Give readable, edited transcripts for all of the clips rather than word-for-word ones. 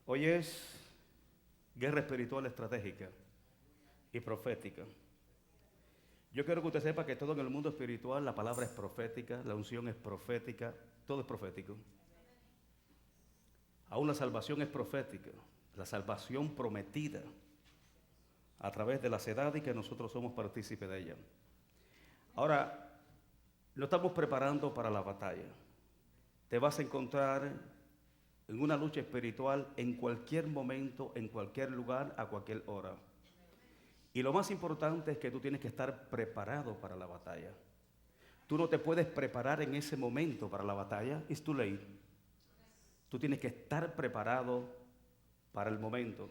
Hoy es guerra espiritual estratégica y profética. Yo quiero que usted sepa que todo en el mundo espiritual, la palabra es profética, la unción es profética, todo es profético. Aún la salvación es profética, la salvación prometida a través de la edades y que nosotros somos partícipes de ella. Ahora, lo estamos preparando para la batalla. Te vas a encontrar en una lucha espiritual en cualquier momento, en cualquier lugar, a cualquier hora. Y lo más importante es que tú tienes que estar preparado para la batalla. Tú no te puedes preparar en ese momento para la batalla, it's too late. Tú tienes que estar preparado para el momento.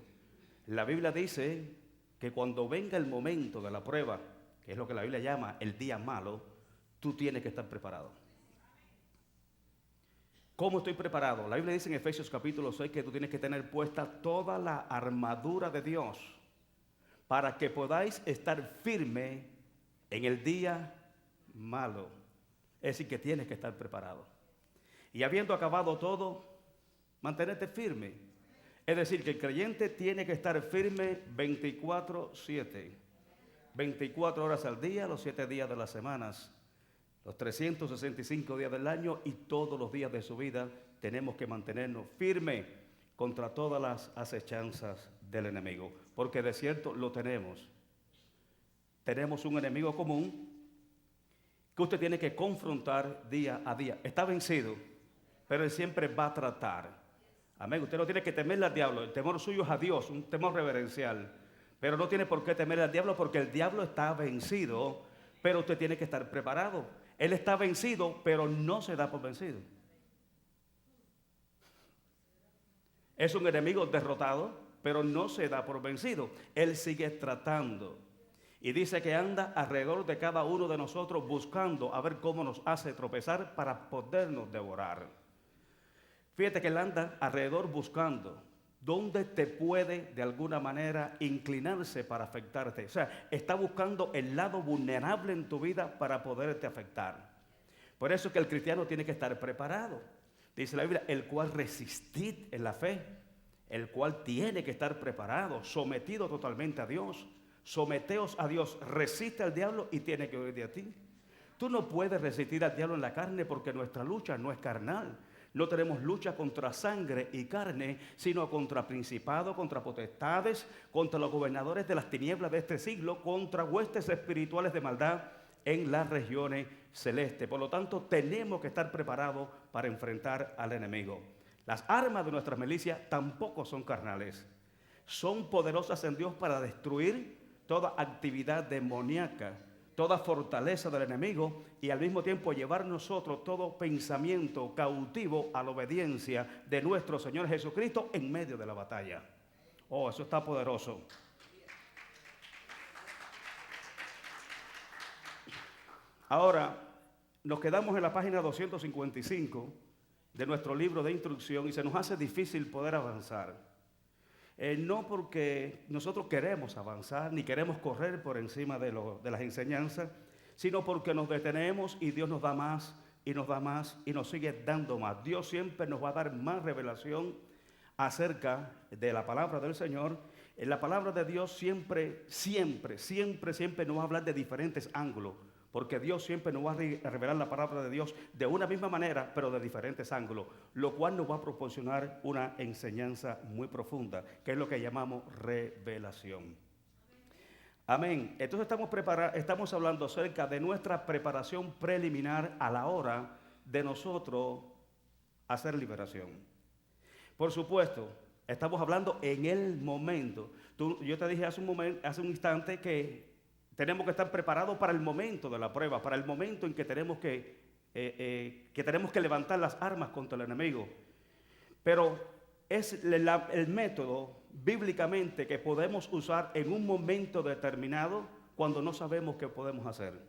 La Biblia dice que cuando venga el momento de la prueba, que es lo que la Biblia llama el día malo, tú tienes que estar preparado. ¿Cómo estoy preparado? La Biblia dice en Efesios capítulo 6 que tú tienes que tener puesta toda la armadura de Dios para que podáis estar firme en el día malo. Es decir, que tienes que estar preparado. Y habiendo acabado todo, mantenerte firme. Es decir, que el creyente tiene que estar firme 24/7. 24 horas al día, los 7 días de las semanas, los 365 días del año y todos los días de su vida tenemos que mantenernos firmes contra todas las acechanzas del enemigo. Porque de cierto lo tenemos. Tenemos un enemigo común que usted tiene que confrontar día a día. Está vencido, pero él siempre va a tratar. Amén. Usted no tiene que temerle al diablo. El temor suyo es a Dios, un temor reverencial. Pero no tiene por qué temerle al diablo porque el diablo está vencido, pero usted tiene que estar preparado. Él está vencido, pero no se da por vencido. Es un enemigo derrotado, pero no se da por vencido. Él sigue tratando. Y dice que anda alrededor de cada uno de nosotros buscando a ver cómo nos hace tropezar para podernos devorar. Fíjate que él anda alrededor buscando dónde te puede de alguna manera inclinarse para afectarte. O sea, está buscando el lado vulnerable en tu vida para poderte afectar. Por eso es que el cristiano tiene que estar preparado. Dice la Biblia, el cual resistid en la fe, el cual tiene que estar preparado, sometido totalmente a Dios. Someteos a Dios, resiste al diablo y tiene que huir de ti. Tú no puedes resistir al diablo en la carne porque nuestra lucha no es carnal. No tenemos lucha contra sangre y carne, sino contra principados, contra potestades, contra los gobernadores de las tinieblas de este siglo, contra huestes espirituales de maldad en las regiones celestes. Por lo tanto, tenemos que estar preparados para enfrentar al enemigo. Las armas de nuestra milicia tampoco son carnales. Son poderosas en Dios para destruir toda actividad demoníaca, toda fortaleza del enemigo y al mismo tiempo llevar nosotros todo pensamiento cautivo a la obediencia de nuestro Señor Jesucristo en medio de la batalla. Oh, eso está poderoso. Ahora, nos quedamos en la página 255 de nuestro libro de instrucción y se nos hace difícil poder avanzar. No porque nosotros queremos avanzar ni queremos correr por encima de las enseñanzas, sino porque nos detenemos y Dios nos da más y nos da más y nos sigue dando más. Dios siempre nos va a dar más revelación acerca de la palabra del Señor. En la palabra de Dios siempre nos va a hablar de diferentes ángulos. Porque Dios siempre nos va a revelar la palabra de Dios de una misma manera, pero de diferentes ángulos, lo cual nos va a proporcionar una enseñanza muy profunda, que es lo que llamamos revelación. Amén. Entonces estamos hablando acerca de nuestra preparación preliminar a la hora de nosotros hacer liberación. Por supuesto, estamos hablando en el momento. Yo te dije hace un instante que tenemos que estar preparados para el momento de la prueba, para el momento en que tenemos que levantar las armas contra el enemigo. Pero es el método bíblicamente que podemos usar en un momento determinado cuando no sabemos qué podemos hacer.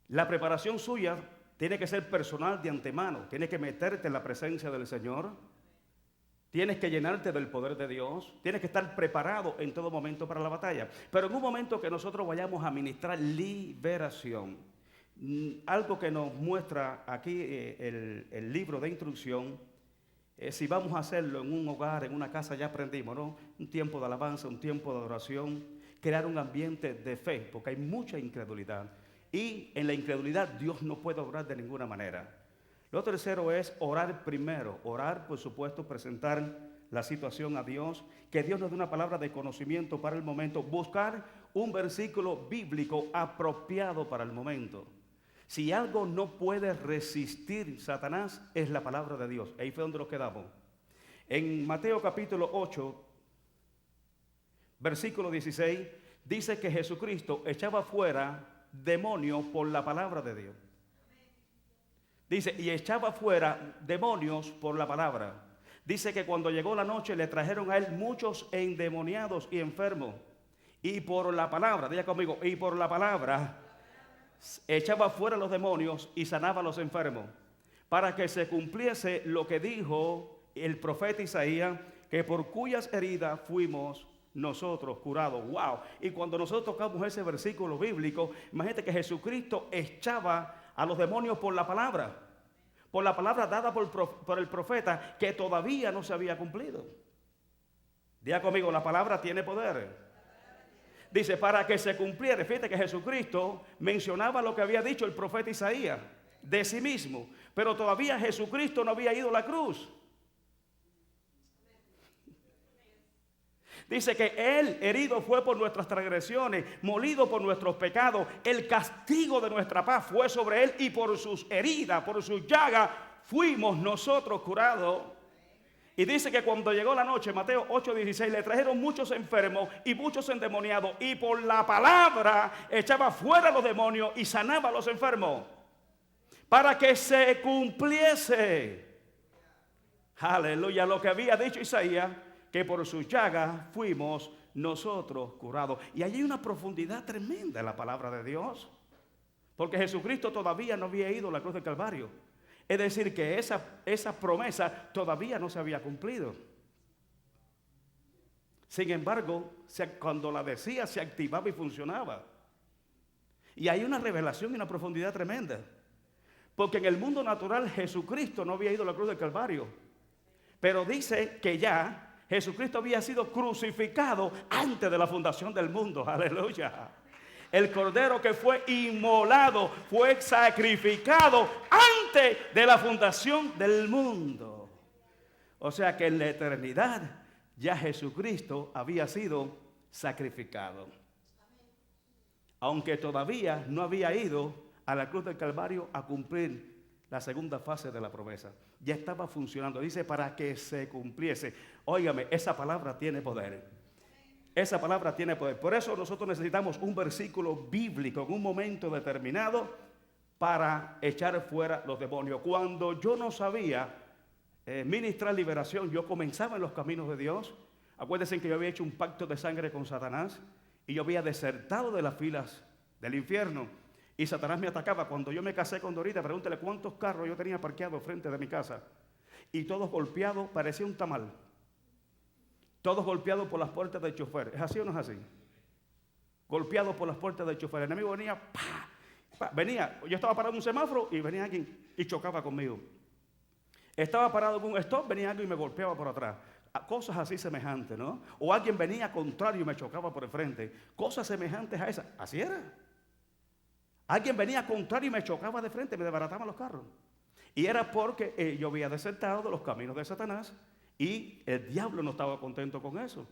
La preparación suya tiene que ser personal de antemano, tienes que meterte en la presencia del Señor. Tienes que llenarte del poder de Dios. Tienes que estar preparado en todo momento para la batalla. Pero en un momento que nosotros vayamos a ministrar liberación, Algo que nos muestra aquí el libro de instrucción, si vamos a hacerlo en un hogar, en una casa, ya aprendimos, ¿no? Un tiempo de alabanza, un tiempo de adoración, crear un ambiente de fe, porque hay mucha incredulidad. Y en la incredulidad Dios no puede obrar de ninguna manera. Lo tercero es orar primero. Orar, por supuesto, presentar la situación a Dios, que Dios nos dé una palabra de conocimiento para el momento, buscar un versículo bíblico apropiado para el momento. Si algo no puede resistir Satanás, es la palabra de Dios. Ahí fue donde nos quedamos. En Mateo capítulo 8, versículo 16, dice que Jesucristo echaba fuera demonios por la palabra de Dios. Dice, y echaba fuera demonios por la palabra. Dice que cuando llegó la noche le trajeron a él muchos endemoniados y enfermos. Y por la palabra, diga conmigo, y por la palabra echaba fuera los demonios y sanaba a los enfermos. Para que se cumpliese lo que dijo el profeta Isaías, que por cuyas heridas fuimos nosotros curados. Wow. Y cuando nosotros tocamos ese versículo bíblico, imagínate que Jesucristo echaba a los demonios por la palabra dada por el profeta, que todavía no se había cumplido. Diga conmigo, la palabra tiene poder. Dice, para que se cumpliera. Fíjate que Jesucristo mencionaba lo que había dicho el profeta Isaías de sí mismo, pero todavía Jesucristo no había ido a la cruz. Dice que Él herido fue por nuestras transgresiones, molido por nuestros pecados. El castigo de nuestra paz fue sobre Él, y por sus heridas, por sus llagas, fuimos nosotros curados. Y dice que cuando llegó la noche, Mateo 8:16, le trajeron muchos enfermos y muchos endemoniados, y por la palabra echaba fuera los demonios y sanaba a los enfermos, para que se cumpliese, aleluya, lo que había dicho Isaías, que por sus llagas fuimos nosotros curados. Y allí hay una profundidad tremenda en la palabra de Dios, porque Jesucristo todavía no había ido a la cruz del Calvario. Es decir, que esa promesa todavía no se había cumplido. Sin embargo, cuando la decía, se activaba y funcionaba. Y hay una revelación y una profundidad tremenda, porque en el mundo natural Jesucristo no había ido a la cruz del Calvario, pero dice que ya Jesucristo había sido crucificado antes de la fundación del mundo. Aleluya. El cordero que fue inmolado, fue sacrificado antes de la fundación del mundo. O sea que en la eternidad ya Jesucristo había sido sacrificado, aunque todavía no había ido a la cruz del Calvario a cumplir la segunda fase de la promesa. Ya estaba funcionando. Dice, para que se cumpliese. Óigame, esa palabra tiene poder. Esa palabra tiene poder. Por eso nosotros necesitamos un versículo bíblico en un momento determinado para echar fuera los demonios. Cuando yo no sabía ministrar liberación, yo comenzaba en los caminos de Dios. Acuérdense que yo había hecho un pacto de sangre con Satanás y yo había desertado de las filas del infierno. Y Satanás me atacaba. Cuando yo me casé con Dorita, pregúntele cuántos carros yo tenía parqueados frente de mi casa. Y todos golpeados, parecía un tamal. Todos golpeados por las puertas del chofer. ¿Es así o no es así? Golpeados por las puertas del chofer. El enemigo venía, ¡pah! ¡Pah! Venía, yo estaba parado en un semáforo y venía alguien y chocaba conmigo. Estaba parado en un stop, venía alguien y me golpeaba por atrás. Cosas así semejantes, ¿no? O alguien venía contrario y me chocaba por el frente. Cosas semejantes a esas. Así era. Alguien venía contrario y me chocaba de frente, me desbarataba los carros. Y era porque yo había desertado de los caminos de Satanás y el diablo no estaba contento con eso.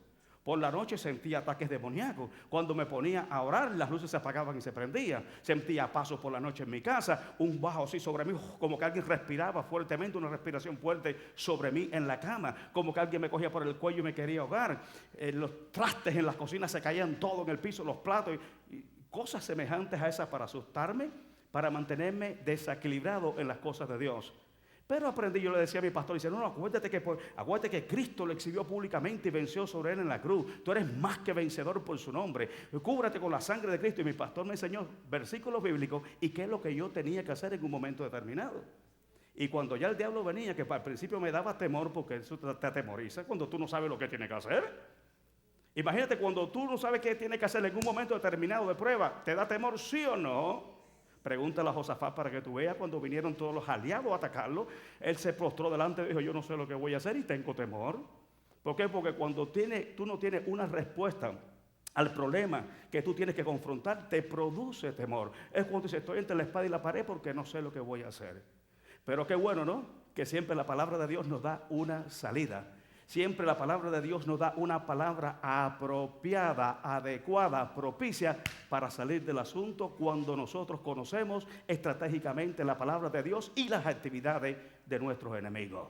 Por la noche sentía ataques demoníacos. Cuando me ponía a orar, las luces se apagaban y se prendían. Sentía pasos por la noche en mi casa, un bajo así sobre mí, como que alguien respiraba fuertemente, una respiración fuerte sobre mí en la cama, como que alguien me cogía por el cuello y me quería ahogar. Los trastes en las cocinas se caían todo en el piso, los platos y cosas semejantes a esas para asustarme, para mantenerme desequilibrado en las cosas de Dios. Pero aprendí, yo le decía a mi pastor, dice, no, acuérdate que Cristo lo exhibió públicamente y venció sobre él en la cruz. Tú eres más que vencedor por su nombre. Cúbrate con la sangre de Cristo. Y mi pastor me enseñó versículos bíblicos y qué es lo que yo tenía que hacer en un momento determinado. Y cuando ya el diablo venía, que al principio me daba temor, porque eso te atemoriza cuando tú no sabes lo que tienes que hacer. Imagínate cuando tú no sabes qué tienes que hacer en un momento determinado de prueba, ¿te da temor, sí o no? Pregúntale a Josafat para que tú veas cuando vinieron todos los aliados a atacarlo. Él se postró delante y dijo, yo no sé lo que voy a hacer y tengo temor. ¿Por qué? Porque cuando tú no tienes una respuesta al problema que tú tienes que confrontar, te produce temor. Es cuando dices, estoy entre la espada y la pared porque no sé lo que voy a hacer. Pero qué bueno, ¿no? Que siempre la palabra de Dios nos da una salida. Siempre la palabra de Dios nos da una palabra apropiada, adecuada, propicia para salir del asunto cuando nosotros conocemos estratégicamente la palabra de Dios y las actividades de nuestros enemigos.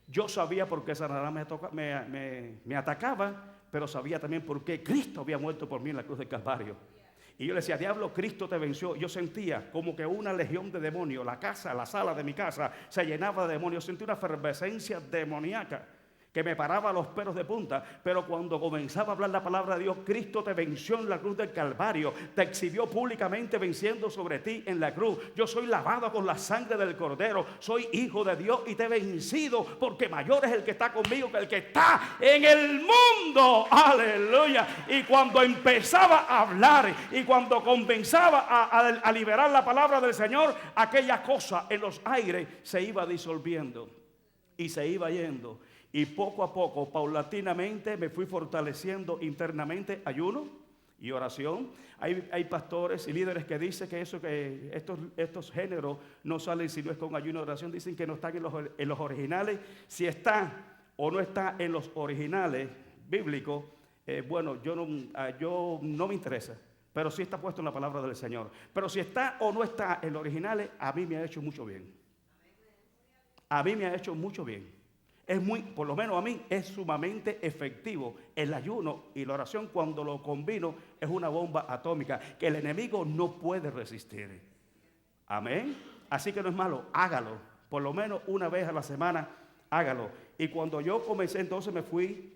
Yo sabía por qué Satanás me atacaba, pero sabía también por qué Cristo había muerto por mí en la cruz del Calvario. Y yo le decía, diablo, Cristo te venció. Yo sentía como que una legión de demonios, la sala de mi casa se llenaba de demonios. Sentí una efervescencia demoníaca que me paraba los pelos de punta, pero cuando comenzaba a hablar la palabra de Dios, Cristo te venció en la cruz del Calvario, te exhibió públicamente venciendo sobre ti en la cruz. Yo soy lavado con la sangre del Cordero, soy hijo de Dios y te he vencido, porque mayor es el que está conmigo que el que está en el mundo. Aleluya. Y cuando empezaba a hablar y cuando comenzaba a liberar la palabra del Señor, aquella cosa en los aires se iba disolviendo y se iba yendo. Y poco a poco, paulatinamente, me fui fortaleciendo internamente, ayuno y oración. Hay pastores y líderes que dicen que estos géneros no salen si no es con ayuno y oración. Dicen que no están en los originales. Si está o no está en los originales bíblicos, bueno, yo no me interesa. Pero sí está puesto en la palabra del Señor. Pero si está o no está en los originales, a mí me ha hecho mucho bien. A mí me ha hecho mucho bien. Por lo menos a mí, es sumamente efectivo. El ayuno y la oración, cuando lo combino, es una bomba atómica que el enemigo no puede resistir. Amén. Así que no es malo, hágalo. Por lo menos una vez a la semana, hágalo. Y cuando yo comencé, entonces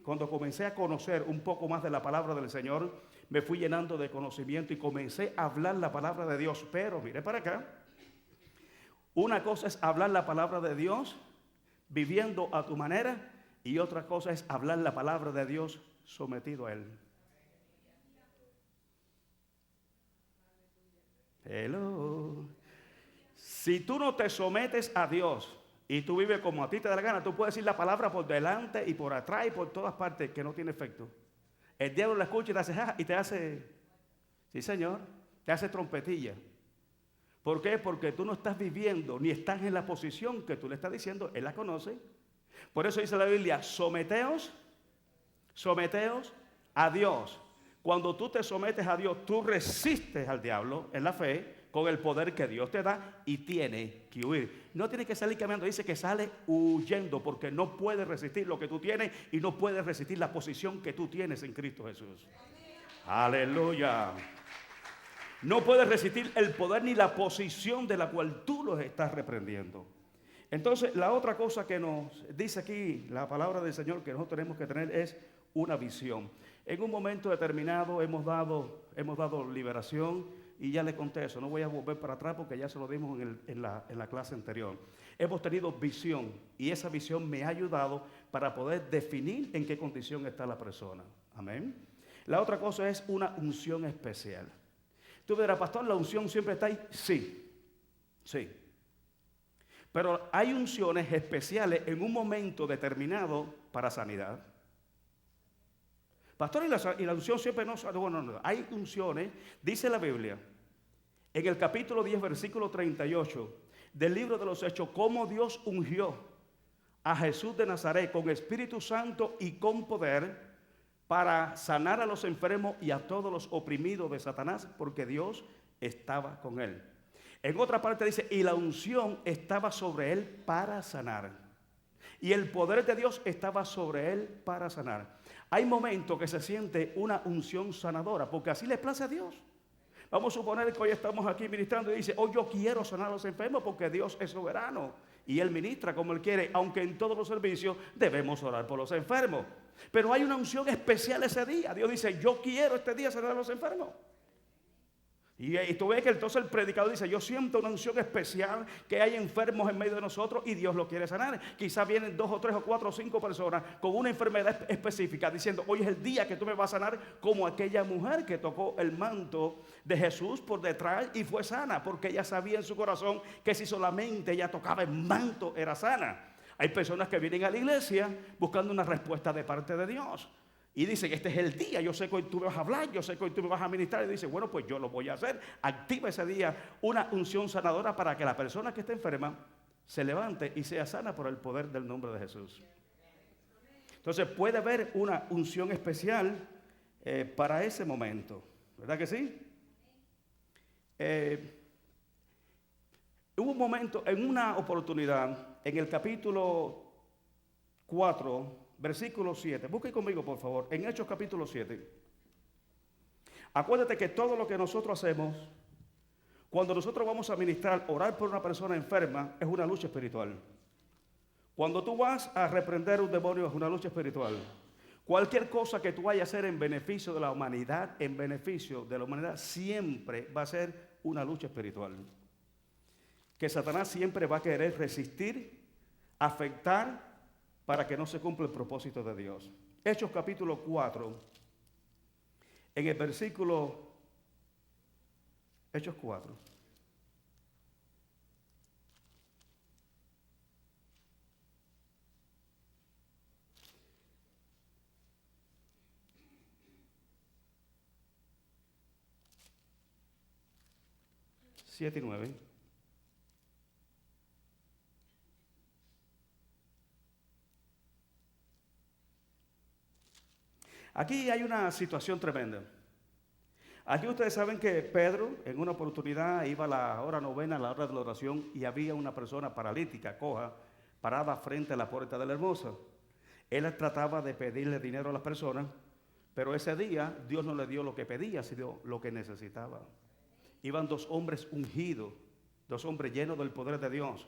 cuando comencé a conocer un poco más de la palabra del Señor, me fui llenando de conocimiento y comencé a hablar la palabra de Dios. Pero mire para acá, una cosa es hablar la palabra de Dios viviendo a tu manera, y otra cosa es hablar la palabra de Dios sometido a Él. Hello. Si tú no te sometes a Dios y tú vives como a ti te da la gana, tú puedes decir la palabra por delante y por atrás y por todas partes que no tiene efecto. El diablo la escucha y te hace y te hace, sí señor, te hace trompetilla. ¿Por qué? Porque tú no estás viviendo ni estás en la posición que tú le estás diciendo. Él la conoce. Por eso dice la Biblia, someteos a Dios. Cuando tú te sometes a Dios, tú resistes al diablo en la fe con el poder que Dios te da y tiene que huir. No tiene que salir caminando, dice que sale huyendo porque no puede resistir lo que tú tienes y no puede resistir la posición que tú tienes en Cristo Jesús. Aleluya. No puedes resistir el poder ni la posición de la cual tú los estás reprendiendo. Entonces, la otra cosa que nos dice aquí la palabra del Señor que nosotros tenemos que tener es una visión. En un momento determinado hemos dado liberación y ya le conté eso. No voy a volver para atrás porque ya se lo dimos en la clase anterior. Hemos tenido visión y esa visión me ha ayudado para poder definir en qué condición está la persona. Amén. La otra cosa es una unción especial. Tú dirás, pastor, ¿la unción siempre está ahí? Sí, sí. Pero hay unciones especiales en un momento determinado para sanidad. Pastor, y la unción siempre no. Bueno, no. Hay unciones, dice la Biblia, en el capítulo 10, versículo 38 del libro de los Hechos, cómo Dios ungió a Jesús de Nazaret con Espíritu Santo y con poder, para sanar a los enfermos y a todos los oprimidos de Satanás, porque Dios estaba con él. En otra parte dice, y la unción estaba sobre él para sanar. Y el poder de Dios estaba sobre él para sanar. Hay momentos que se siente una unción sanadora, porque así le place a Dios. Vamos a suponer que hoy estamos aquí ministrando y dice, hoy yo quiero sanar a los enfermos porque Dios es soberano. Y Él ministra como Él quiere, aunque en todos los servicios debemos orar por los enfermos. Pero hay una unción especial ese día. Dios dice, yo quiero este día sanar a los enfermos. Y tú ves que entonces el predicador dice, yo siento una unción especial, que hay enfermos en medio de nosotros y Dios lo quiere sanar. Quizás vienen 2 o 3 o 4 o 5 personas con una enfermedad específica diciendo, hoy es el día que tú me vas a sanar, como aquella mujer que tocó el manto de Jesús por detrás y fue sana, porque ella sabía en su corazón que si solamente ella tocaba el manto era sana. Hay personas que vienen a la iglesia buscando una respuesta de parte de Dios. Y dicen, este es el día, yo sé que hoy tú me vas a hablar, yo sé que hoy tú me vas a ministrar. Y dice, bueno, pues yo lo voy a hacer. Activa ese día una unción sanadora para que la persona que esté enferma se levante y sea sana por el poder del nombre de Jesús. Entonces puede haber una unción especial para ese momento. ¿Verdad que sí? Hubo un momento, en una oportunidad, en el capítulo 4, versículo 7. Busque conmigo, por favor, en Hechos capítulo 7. Acuérdate que todo lo que nosotros hacemos, cuando nosotros vamos a ministrar, orar por una persona enferma, es una lucha espiritual. Cuando tú vas a reprender un demonio, es una lucha espiritual. Cualquier cosa que tú vayas a hacer en beneficio de la humanidad, siempre va a ser una lucha espiritual. Que Satanás siempre va a querer resistir, afectar, para que no se cumpla el propósito de Dios. Hechos capítulo 4, en el versículo, Hechos 4. Siete y 9. Aquí hay una situación tremenda. Aquí ustedes saben que Pedro en una oportunidad iba a la hora novena, a la hora de la oración, y había una persona paralítica, coja, parada frente a la puerta de la hermosa. Él trataba de pedirle dinero a las personas, pero ese día Dios no le dio lo que pedía, sino lo que necesitaba. Iban 2 hombres ungidos, 2 hombres llenos del poder de Dios.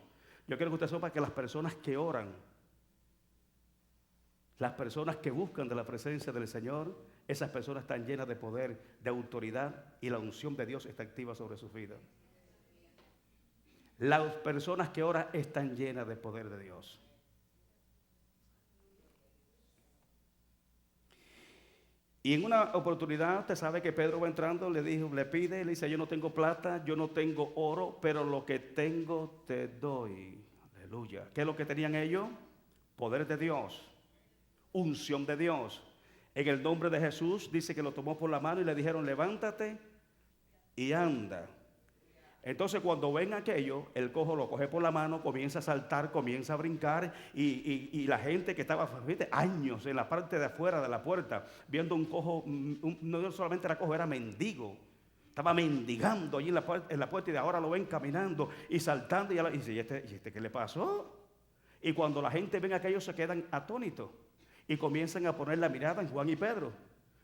Yo quiero que usted sepa que las personas que oran, las personas que buscan de la presencia del Señor, esas personas están llenas de poder, de autoridad, y la unción de Dios está activa sobre sus vidas. Las personas que oran están llenas de poder de Dios. Y en una oportunidad, usted sabe que Pedro va entrando, le pide, le dice, yo no tengo plata, yo no tengo oro, pero lo que tengo te doy. Aleluya. ¿Qué es lo que tenían ellos? Poder de Dios. Unción de Dios. En el nombre de Jesús dice que lo tomó por la mano y le dijeron, levántate y anda. Entonces cuando ven aquello, el cojo lo coge por la mano, comienza a saltar, comienza a brincar, y la gente que estaba, fíjate, años en la parte de afuera de la puerta, viendo un cojo, no solamente era cojo, era mendigo. Estaba mendigando allí en la puerta, y de ahora lo ven caminando y saltando, y dice, ¿y este qué le pasó? Y cuando la gente ven aquello se quedan atónitos. Y comienzan a poner la mirada en Juan y Pedro,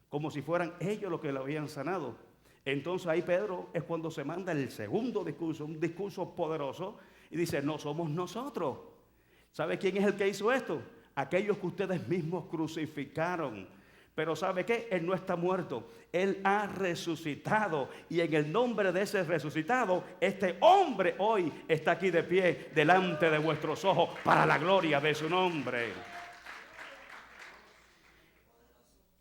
como si fueran ellos los que lo habían sanado. Entonces ahí Pedro es cuando se manda el segundo discurso, un discurso poderoso, y dice, no somos nosotros. ¿Sabe quién es el que hizo esto? Aquellos que ustedes mismos crucificaron. Pero ¿sabe qué? Él no está muerto, Él ha resucitado. Y en el nombre de ese resucitado, este hombre hoy está aquí de pie delante de vuestros ojos para la gloria de su nombre.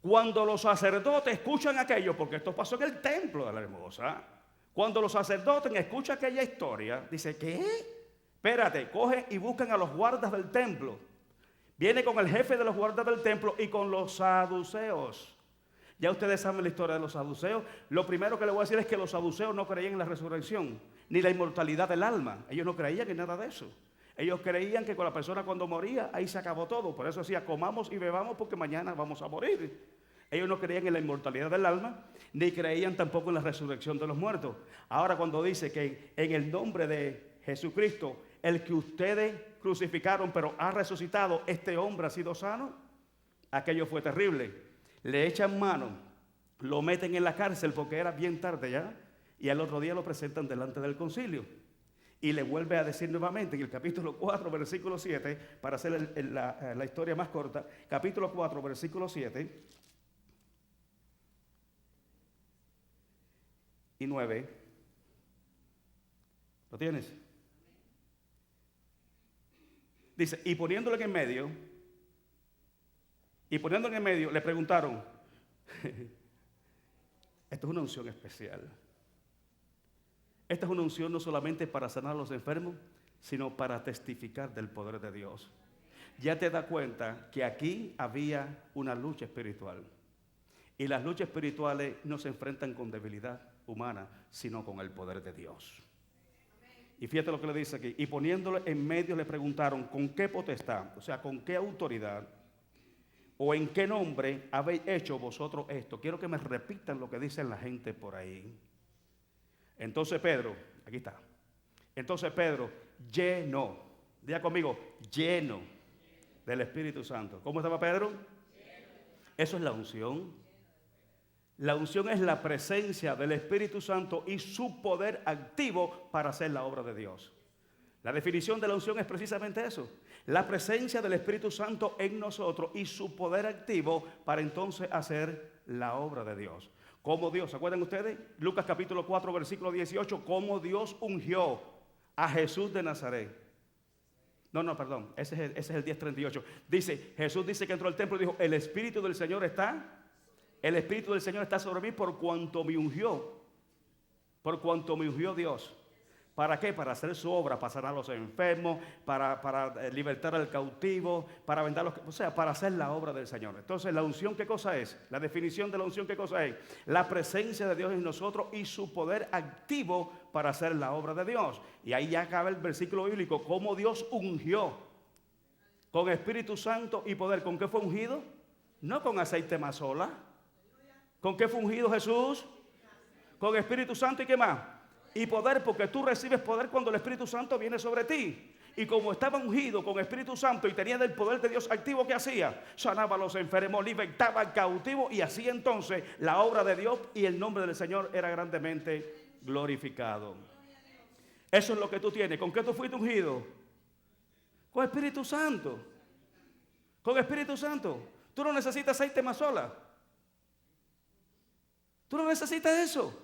Cuando los sacerdotes escuchan aquello, porque esto pasó en el templo de la hermosa, cuando los sacerdotes escuchan aquella historia, dice, ¿qué? Espérate, cogen y buscan a los guardas del templo. Viene con el jefe de los guardas del templo y con los saduceos. Ya ustedes saben la historia de los saduceos. Lo primero que les voy a decir es que los saduceos no creían en la resurrección, ni la inmortalidad del alma. Ellos no creían en nada de eso. Ellos creían que con la persona cuando moría, ahí se acabó todo. Por eso decía, comamos y bebamos porque mañana vamos a morir. Ellos no creían en la inmortalidad del alma, ni creían tampoco en la resurrección de los muertos. Ahora cuando dice que en el nombre de Jesucristo, el que ustedes crucificaron pero ha resucitado, este hombre ha sido sano, aquello fue terrible. Le echan mano, lo meten en la cárcel porque era bien tarde ya, y al otro día lo presentan delante del concilio. Y le vuelve a decir nuevamente en el capítulo 4, versículo 7, para hacer la historia más corta, capítulo 4, versículo 7, y 9. ¿Lo tienes? Dice, y poniéndolo en medio, le preguntaron, esto es una unción especial. Esta es una unción no solamente para sanar a los enfermos, sino para testificar del poder de Dios. Ya te das cuenta que aquí había una lucha espiritual. Y las luchas espirituales no se enfrentan con debilidad humana, sino con el poder de Dios. Y fíjate lo que le dice aquí. Y poniéndolo en medio le preguntaron, ¿con qué potestad? O sea, ¿con qué autoridad? ¿O en qué nombre habéis hecho vosotros esto? Quiero que me repitan lo que dicen la gente por ahí. Entonces Pedro, aquí está. Entonces Pedro, lleno, diga conmigo, lleno del Espíritu Santo. ¿Cómo estaba Pedro? Eso es la unción. La unción es la presencia del Espíritu Santo y su poder activo para hacer la obra de Dios. La definición de la unción es precisamente eso. La presencia del Espíritu Santo en nosotros y su poder activo para entonces hacer la obra de Dios. Como Dios, ¿se acuerdan ustedes? Lucas capítulo 4, versículo 18, cómo Dios ungió a Jesús de Nazaret. No, perdón, ese es el 10:38. Dice, Jesús dice que entró al templo y dijo, el Espíritu del Señor está sobre mí por cuanto me ungió Dios. ¿Para qué? Para hacer su obra, para sanar a los enfermos, para libertar al cautivo, para vendar los... O sea, para hacer la obra del Señor. Entonces, ¿la unción qué cosa es? La definición de la unción ¿qué cosa es? La presencia de Dios en nosotros y su poder activo para hacer la obra de Dios. Y ahí ya acaba el versículo bíblico, cómo Dios ungió con Espíritu Santo y poder. ¿Con qué fue ungido? No con aceite mazola. ¿Con qué fue ungido Jesús? Con Espíritu Santo y ¿qué más? Y poder, porque tú recibes poder cuando el Espíritu Santo viene sobre ti. Y como estaba ungido con Espíritu Santo y tenía el poder de Dios activo, ¿qué hacía? Sanaba a los enfermos, libertaba al cautivo y así entonces la obra de Dios y el nombre del Señor era grandemente glorificado. Eso es lo que tú tienes. ¿Con qué tú fuiste ungido? Con Espíritu Santo. Con Espíritu Santo. Tú no necesitas aceite mazola. Tú no necesitas eso.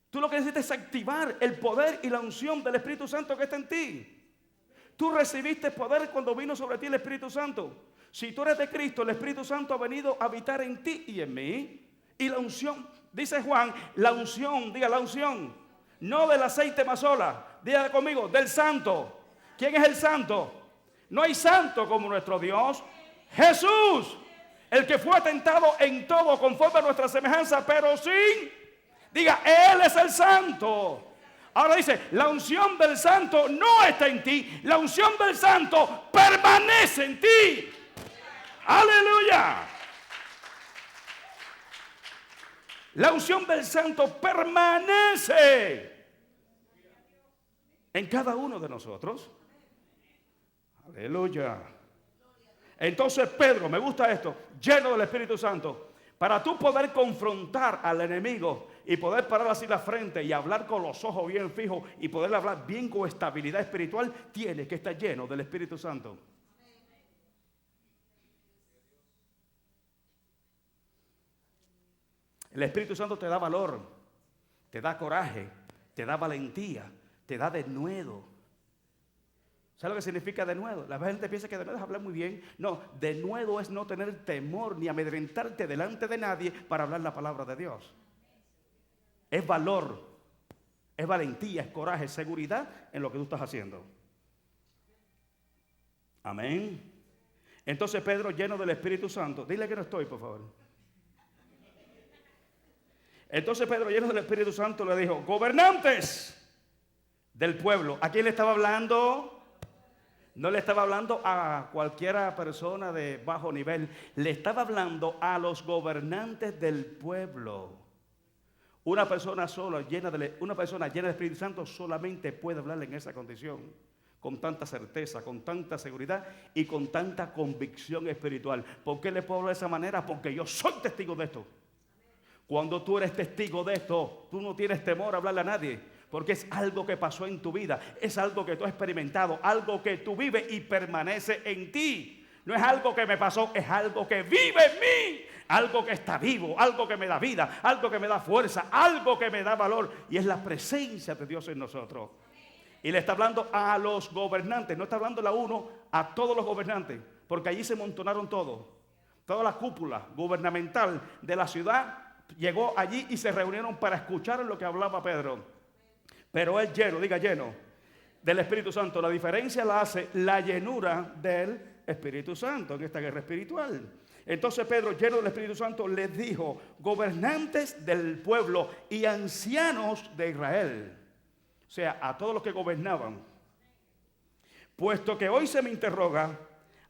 Tú lo que necesitas es activar el poder y la unción del Espíritu Santo que está en ti. Tú recibiste poder cuando vino sobre ti el Espíritu Santo. Si tú eres de Cristo, el Espíritu Santo ha venido a habitar en ti y en mí. Y la unción, dice Juan, la unción, diga la unción, no del aceite mazola, diga conmigo, del santo. ¿Quién es el santo? No hay santo como nuestro Dios. Jesús, el que fue tentado en todo conforme a nuestra semejanza, pero sin... Diga, Él es el santo. Ahora dice, la unción del santo no está en ti. La unción del santo permanece en ti. Aleluya. La unción del santo permanece en cada uno de nosotros. Aleluya. Entonces Pedro, me gusta esto, lleno del Espíritu Santo. Para tú poder confrontar al enemigo y poder parar así la frente y hablar con los ojos bien fijos y poder hablar bien con estabilidad espiritual, tienes que estar lleno del Espíritu Santo. El Espíritu Santo te da valor, te da coraje, te da valentía, te da denuedo. ¿Sabes lo que significa denuedo? La gente piensa que denuedo es hablar muy bien. No, denuedo es no tener temor ni amedrentarte delante de nadie para hablar la palabra de Dios. Es valor, es valentía, es coraje, es seguridad en lo que tú estás haciendo. Amén. Entonces Pedro, lleno del Espíritu Santo, dile que no estoy, por favor. Entonces Pedro, lleno del Espíritu Santo, le dijo, gobernantes del pueblo. ¿A quién le estaba hablando? No le estaba hablando a cualquiera persona de bajo nivel. Le estaba hablando a los gobernantes del pueblo. Una persona llena del Espíritu Santo solamente puede hablarle en esa condición. Con tanta certeza, con tanta seguridad y con tanta convicción espiritual. ¿Por qué le puedo hablar de esa manera? Porque yo soy testigo de esto. Cuando tú eres testigo de esto, tú no tienes temor a hablarle a nadie. Porque es algo que pasó en tu vida, es algo que tú has experimentado, algo que tú vives y permanece en ti. no es algo que me pasó, es algo que vive en mí. Algo que está vivo, algo que me da vida, algo que me da fuerza, algo que me da valor. Y es la presencia de Dios en nosotros. Y le está hablando a los gobernantes, no está hablando a uno, a todos los gobernantes. Porque allí se amontonaron todos. Toda la cúpula gubernamental de la ciudad llegó allí y se reunieron para escuchar lo que hablaba Pedro. Pero él lleno, diga lleno, del Espíritu Santo. La diferencia la hace la llenura del Espíritu Santo en esta guerra espiritual. Entonces Pedro, lleno del Espíritu Santo, les dijo: gobernantes del pueblo y ancianos de Israel, o sea, a todos los que gobernaban, puesto que hoy se me interroga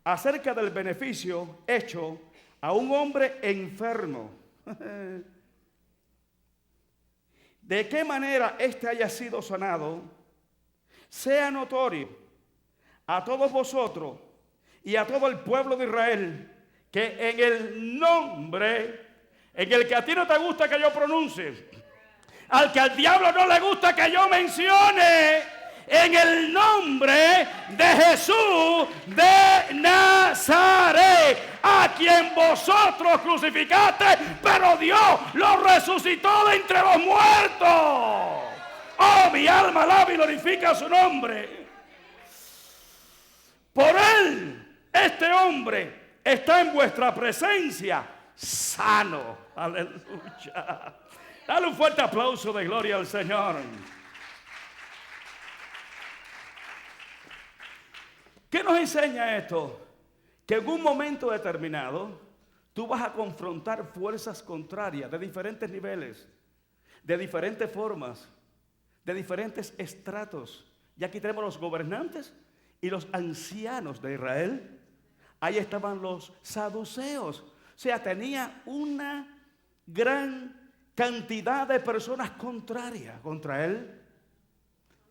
acerca del beneficio hecho a un hombre enfermo, de qué manera éste haya sido sanado, sea notorio a todos vosotros y a todo el pueblo de Israel, que en el nombre, en el que a ti no te gusta que yo pronuncie, al que al diablo no le gusta que yo mencione, en el nombre de Jesús de Nazaret, a quien vosotros crucificaste, pero Dios lo resucitó de entre los muertos. Oh, mi alma alaba y glorifica su nombre. Por él, este hombre está en vuestra presencia sano. Aleluya. Dale un fuerte aplauso de gloria al Señor. ¿Qué nos enseña esto? Que en un momento determinado tú vas a confrontar fuerzas contrarias de diferentes niveles, de diferentes formas, de diferentes estratos. Y aquí tenemos los gobernantes y los ancianos de Israel. Ahí estaban los saduceos. O sea, tenía una gran cantidad de personas contrarias contra él.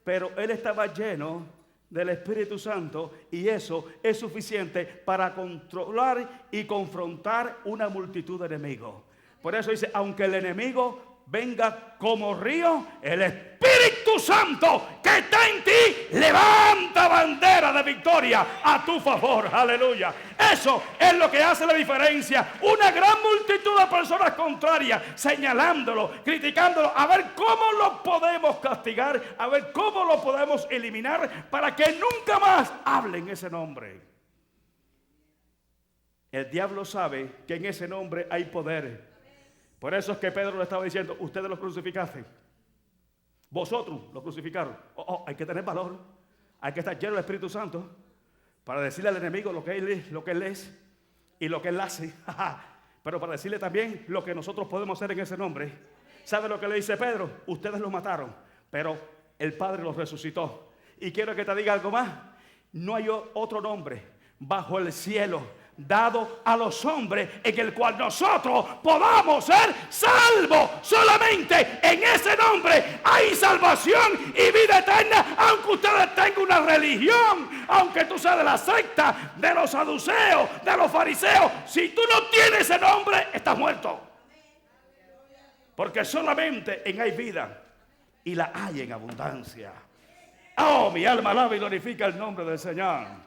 Pero él estaba lleno del Espíritu Santo, y eso es suficiente para controlar y confrontar una multitud de enemigos. Por eso dice: aunque el enemigo venga como río, el Espíritu Santo que está en ti levanta bandera de victoria a tu favor. Aleluya. Eso es lo que hace la diferencia. Una gran multitud de personas contrarias señalándolo, criticándolo, a ver cómo lo podemos castigar, a ver cómo lo podemos eliminar para que nunca más hablen ese nombre. El diablo sabe que en ese nombre hay poder. Por eso es que Pedro le estaba diciendo: ustedes lo crucificaste, vosotros lo crucificaron. Hay que tener valor, hay que estar lleno del Espíritu Santo para decirle al enemigo lo que él es y lo que él hace. Pero para decirle también lo que nosotros podemos hacer en ese nombre. ¿Sabe lo que le dice Pedro? Ustedes lo mataron, pero el Padre los resucitó. Y quiero que te diga algo más: no hay otro nombre bajo el cielo dado a los hombres en el cual nosotros podamos ser salvos. Solamente en ese nombre hay salvación y vida eterna. Aunque ustedes tengan una religión, aunque tú seas de la secta, de los saduceos, de los fariseos, si tú no tienes ese nombre, estás muerto. Porque solamente en hay vida, y la hay en abundancia. Oh, mi alma alaba y glorifica el nombre del Señor.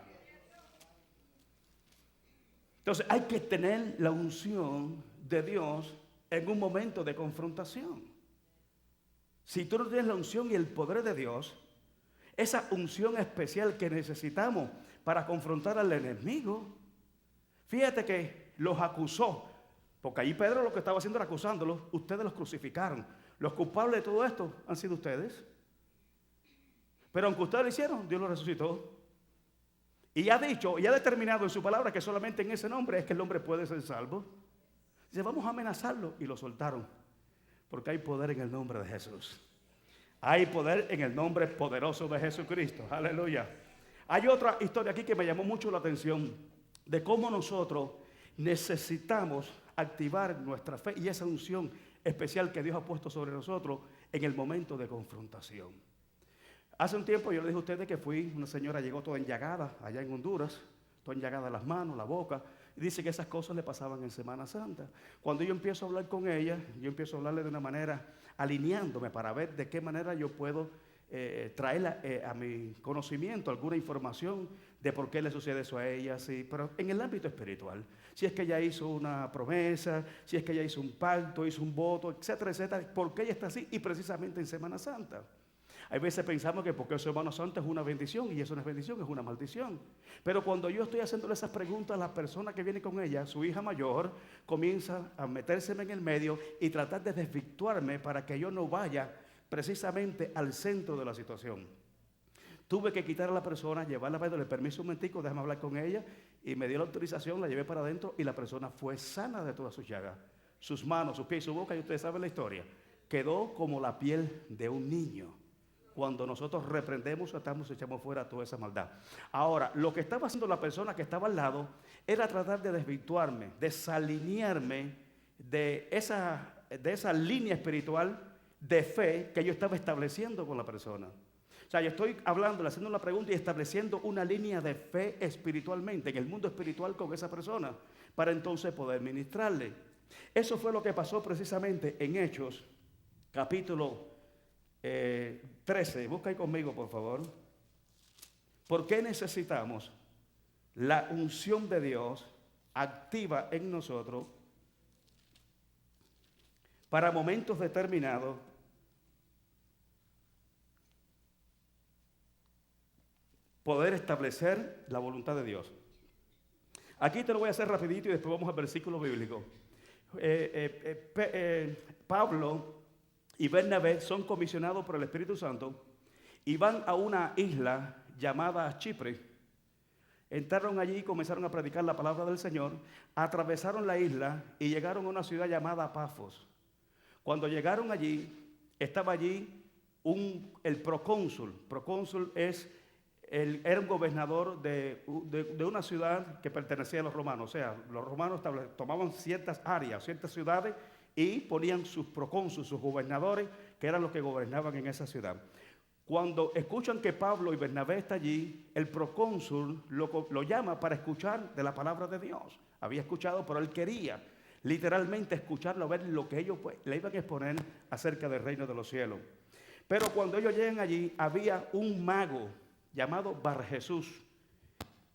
Entonces hay que tener la unción de Dios en un momento de confrontación. Si tú no tienes la unción y el poder de Dios, esa unción especial que necesitamos para confrontar al enemigo, fíjate que los acusó, porque ahí Pedro lo que estaba haciendo era acusándolos. Ustedes los crucificaron. Los culpables de todo esto han sido ustedes. Pero aunque ustedes lo hicieron, Dios los resucitó. Y ha dicho y ha determinado en su palabra que solamente en ese nombre es que el hombre puede ser salvo. Dice: vamos a amenazarlo, y lo soltaron. Porque hay poder en el nombre de Jesús. Hay poder en el nombre poderoso de Jesucristo. Aleluya. Hay otra historia aquí que me llamó mucho la atención, de cómo nosotros necesitamos activar nuestra fe y esa unción especial que Dios ha puesto sobre nosotros en el momento de confrontación. Hace un tiempo yo le dije a ustedes que una señora llegó toda enllagada allá en Honduras, toda enllagada las manos, la boca, y dice que esas cosas le pasaban en Semana Santa. Cuando yo empiezo a hablar con ella, yo empiezo a hablarle de una manera, alineándome para ver de qué manera yo puedo traer a mi conocimiento alguna información de por qué le sucede eso a ella, sí, pero en el ámbito espiritual, si es que ella hizo una promesa, si es que ella hizo un pacto, hizo un voto, etcétera, etcétera, ¿por qué ella está así? Y precisamente en Semana Santa. Hay veces pensamos que porque Semana Santa es una bendición, y eso no es bendición, es una maldición. Pero cuando yo estoy haciéndole esas preguntas a la persona que viene con ella, su hija mayor comienza a metérseme en el medio y tratar de desvirtuarme para que yo no vaya precisamente al centro de la situación. Tuve que quitar a la persona, llevarla para darle permiso un momentico, déjame hablar con ella, y me dio la autorización, la llevé para adentro y la persona fue sana de todas sus llagas. Sus manos, sus pies y su boca, y ustedes saben la historia, quedó como la piel de un niño. Cuando nosotros reprendemos, atamos y echamos fuera toda esa maldad. Ahora, lo que estaba haciendo la persona que estaba al lado era tratar de desvirtuarme, desalinearme de esa línea espiritual de fe que yo estaba estableciendo con la persona. O sea, yo estoy hablando, haciendo una pregunta y estableciendo una línea de fe espiritualmente, en el mundo espiritual con esa persona, para entonces poder ministrarle. Eso fue lo que pasó precisamente en Hechos, capítulo 13. Busca ahí conmigo, por favor. ¿Por qué necesitamos la unción de Dios activa en nosotros para momentos determinados? Poder establecer la voluntad de Dios. Aquí te lo voy a hacer rapidito y después vamos al versículo bíblico. Pablo y Bernabé son comisionados por el Espíritu Santo y van a una isla llamada Chipre. Entraron allí y comenzaron a predicar la palabra del Señor, atravesaron la isla y llegaron a una ciudad llamada Pafos. Cuando llegaron allí, estaba allí el procónsul. Procónsul era un gobernador de una ciudad que pertenecía a los romanos. O sea, los romanos tomaban ciertas áreas, ciertas ciudades y ponían sus procónsules, sus gobernadores, que eran los que gobernaban en esa ciudad. Cuando escuchan que Pablo y Bernabé están allí, el procónsul lo llama para escuchar de la palabra de Dios. Había escuchado, pero él quería literalmente escucharlo, ver lo que ellos le iban a exponer acerca del reino de los cielos. Pero cuando ellos llegan allí, había un mago llamado Barjesús.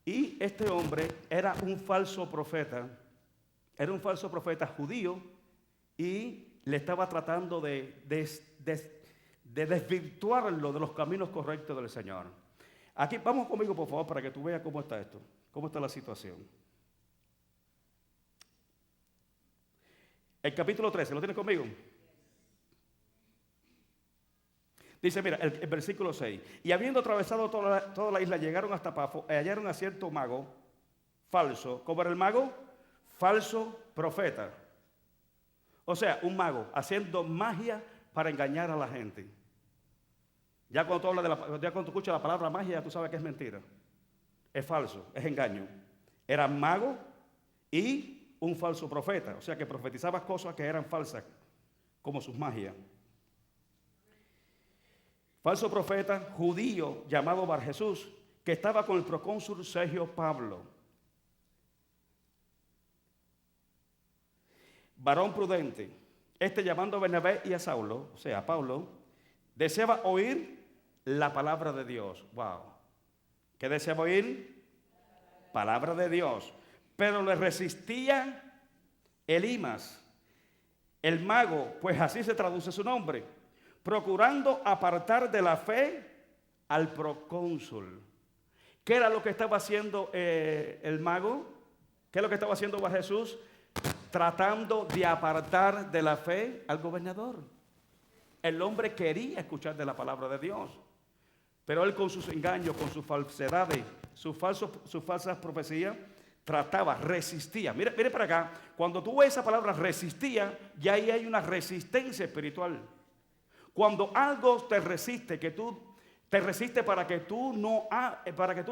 Y este hombre era un falso profeta judío, y le estaba tratando de desvirtuarlo de los caminos correctos del Señor. Aquí, vamos conmigo por favor para que tú veas cómo está esto, cómo está la situación. El capítulo 13, ¿lo tienes conmigo? Dice, mira, el versículo 6. Y habiendo atravesado toda la isla, llegaron hasta Pafos, y hallaron a cierto mago falso. ¿Cómo era el mago? Falso profeta. O sea, un mago haciendo magia para engañar a la gente. Ya cuando tú escuchas la palabra magia, ya tú sabes que es mentira. Es falso, es engaño. Era mago y un falso profeta. O sea, que profetizaba cosas que eran falsas, como sus magias. Falso profeta judío llamado Barjesús, que estaba con el procónsul Sergio Pablo. Varón prudente, llamando a Bernabé y a Saulo, o sea, a Pablo, deseaba oír la palabra de Dios. Wow. ¿Qué deseaba oír? Palabra de Dios. Pero le resistía Elimas, el mago, pues así se traduce su nombre, procurando apartar de la fe al procónsul. ¿Qué era lo que estaba haciendo el mago? ¿Qué es lo que estaba haciendo Jesús? Tratando de apartar de la fe al gobernador. El hombre quería escuchar de la palabra de Dios, pero él con sus engaños, con sus falsedades, sus falsas profecías, resistía. Mire para acá, cuando tú ves esa palabra resistía, ya ahí hay una resistencia espiritual. Cuando algo te resiste, te resiste para que tú no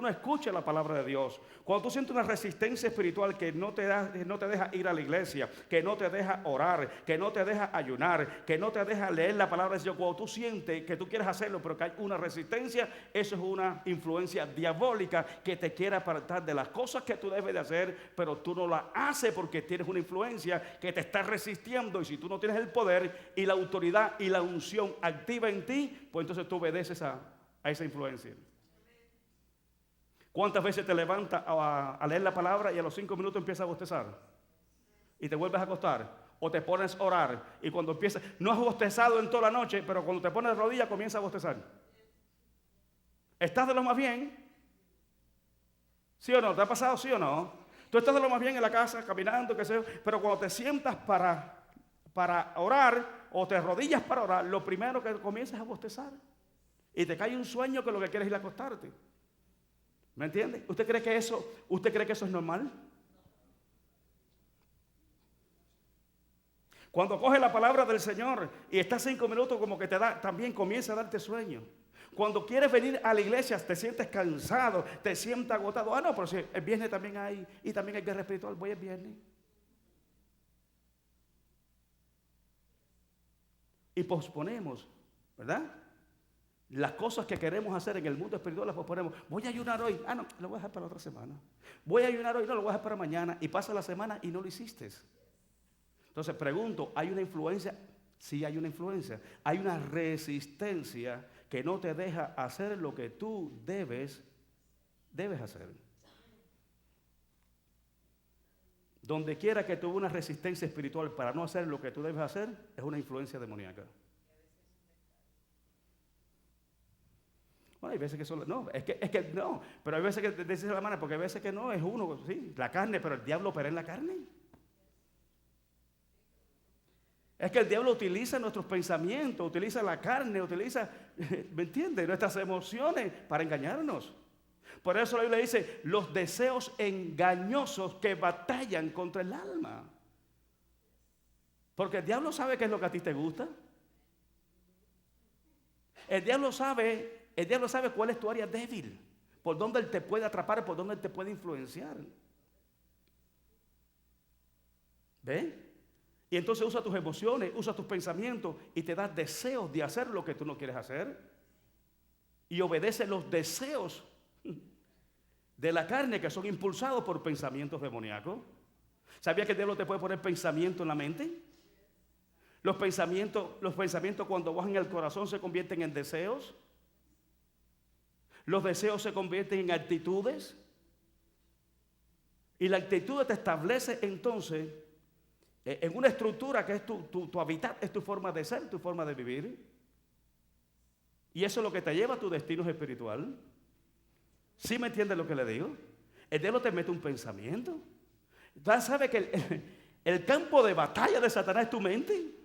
escuches la palabra de Dios. Cuando tú sientes una resistencia espiritual que no te deja ir a la iglesia, que no te deja orar, que no te deja ayunar, que no te deja leer la palabra de Dios, cuando tú sientes que tú quieres hacerlo, pero que hay una resistencia, eso es una influencia diabólica que te quiere apartar de las cosas que tú debes de hacer, pero tú no las haces porque tienes una influencia que te está resistiendo. Y si tú no tienes el poder y la autoridad y la unción activa en ti, pues entonces tú obedeces a esa influencia. ¿Cuántas veces te levantas a leer la palabra y a los 5 minutos empiezas a bostezar? Y te vuelves a acostar. O te pones a orar. Y cuando empiezas, no has bostezado en toda la noche, pero cuando te pones de rodillas comienzas a bostezar. ¿Estás de lo más bien? ¿Sí o no? ¿Te ha pasado sí o no? Tú estás de lo más bien en la casa, caminando, qué sé yo, pero cuando te sientas para orar o te arrodillas para orar, lo primero que comienzas es a bostezar. Y te cae un sueño que lo que quieres es ir a acostarte. ¿Me entiende? ¿Usted cree que eso es normal? Cuando coges la palabra del Señor y estás 5 minutos como que también comienza a darte sueño. Cuando quieres venir a la iglesia te sientes cansado, te sientes agotado. No, pero si el viernes también hay, y también hay guerra espiritual, voy el viernes. Y posponemos, ¿verdad? Las cosas que queremos hacer en el mundo espiritual las posponemos. Voy a ayunar hoy. No, lo voy a dejar para la otra semana. Voy a ayunar hoy, no, lo voy a dejar para mañana. Y pasa la semana y no lo hiciste. Entonces pregunto, ¿hay una influencia? Sí hay una influencia. Hay una resistencia que no te deja hacer lo que tú debes hacer. Donde quiera que tuve una resistencia espiritual para no hacer lo que tú debes hacer, es una influencia demoníaca. Bueno, hay veces que solo, no, es que no, pero hay veces que te dice la mano, porque hay veces que no, es uno, sí, la carne, pero el diablo opera en la carne. Es que el diablo utiliza nuestros pensamientos, utiliza la carne, utiliza, ¿me entiendes? Nuestras emociones para engañarnos. Por eso la Biblia dice, los deseos engañosos que batallan contra el alma. Porque el diablo sabe qué es lo que a ti te gusta. El diablo sabe cuál es tu área débil, por dónde él te puede atrapar, por dónde él te puede influenciar. ¿Ve? Y entonces usa tus emociones, usa tus pensamientos y te da deseos de hacer lo que tú no quieres hacer. Y obedece los deseos de la carne que son impulsados por pensamientos demoníacos. ¿Sabías que el diablo te puede poner pensamiento en la mente? Los pensamientos cuando bajan al corazón se convierten en deseos. Los deseos se convierten en actitudes. Y la actitud te establece entonces en una estructura que es tu hábitat, es tu forma de ser, tu forma de vivir. Y eso es lo que te lleva a tu destino espiritual. ¿Sí me entiendes lo que le digo? El diablo te mete un pensamiento. Ya sabe que el campo de batalla de Satanás es tu mente.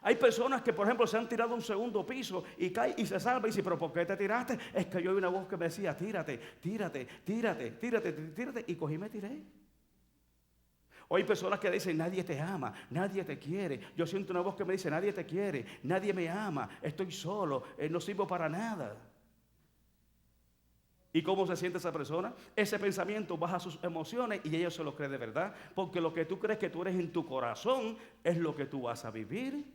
Hay personas que, por ejemplo, se han tirado a un segundo piso y caen y se salvan y dicen, pero ¿por qué te tiraste? Es que yo oí una voz que me decía, tírate, tírate, tírate, tírate, tírate, y cogí y me tiré. O hay personas que dicen, nadie te ama, nadie te quiere. Yo siento una voz que me dice, nadie te quiere, nadie me ama, estoy solo, no sirvo para nada. ¿Y cómo se siente esa persona? Ese pensamiento baja sus emociones y ella se lo cree de verdad. Porque lo que tú crees que tú eres en tu corazón es lo que tú vas a vivir.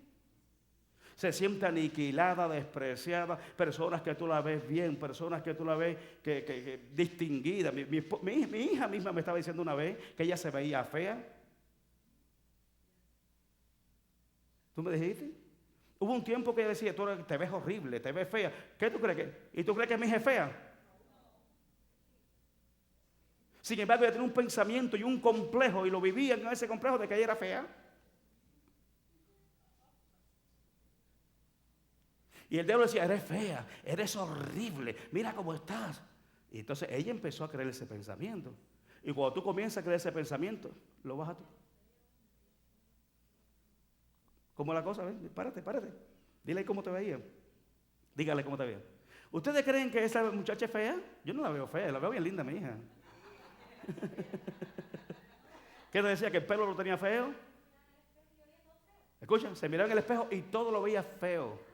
Se siente aniquilada, despreciada. Personas que tú la ves bien, personas que tú la ves que distinguida. Mi hija misma me estaba diciendo una vez que ella se veía fea. ¿Tú me dijiste? Hubo un tiempo que ella decía, tú te ves horrible, te ves fea. ¿Qué tú crees que? ¿Y tú crees que mi hija es fea? Sin embargo, ella tenía un pensamiento y un complejo y lo vivía en ese complejo de que ella era fea. Y el diablo decía, eres fea, eres horrible, mira cómo estás. Y entonces ella empezó a creer ese pensamiento. Y cuando tú comienzas a creer ese pensamiento, lo bajas tú. ¿Cómo es la cosa? ¿Ven? Párate. Dile cómo te veía. Dígale cómo te veía. ¿Ustedes creen que esa muchacha es fea? Yo no la veo fea, la veo bien linda, mi hija. ¿Qué te decía? ¿Que el pelo lo tenía feo? Escucha, se miraba en el espejo y todo lo veía feo.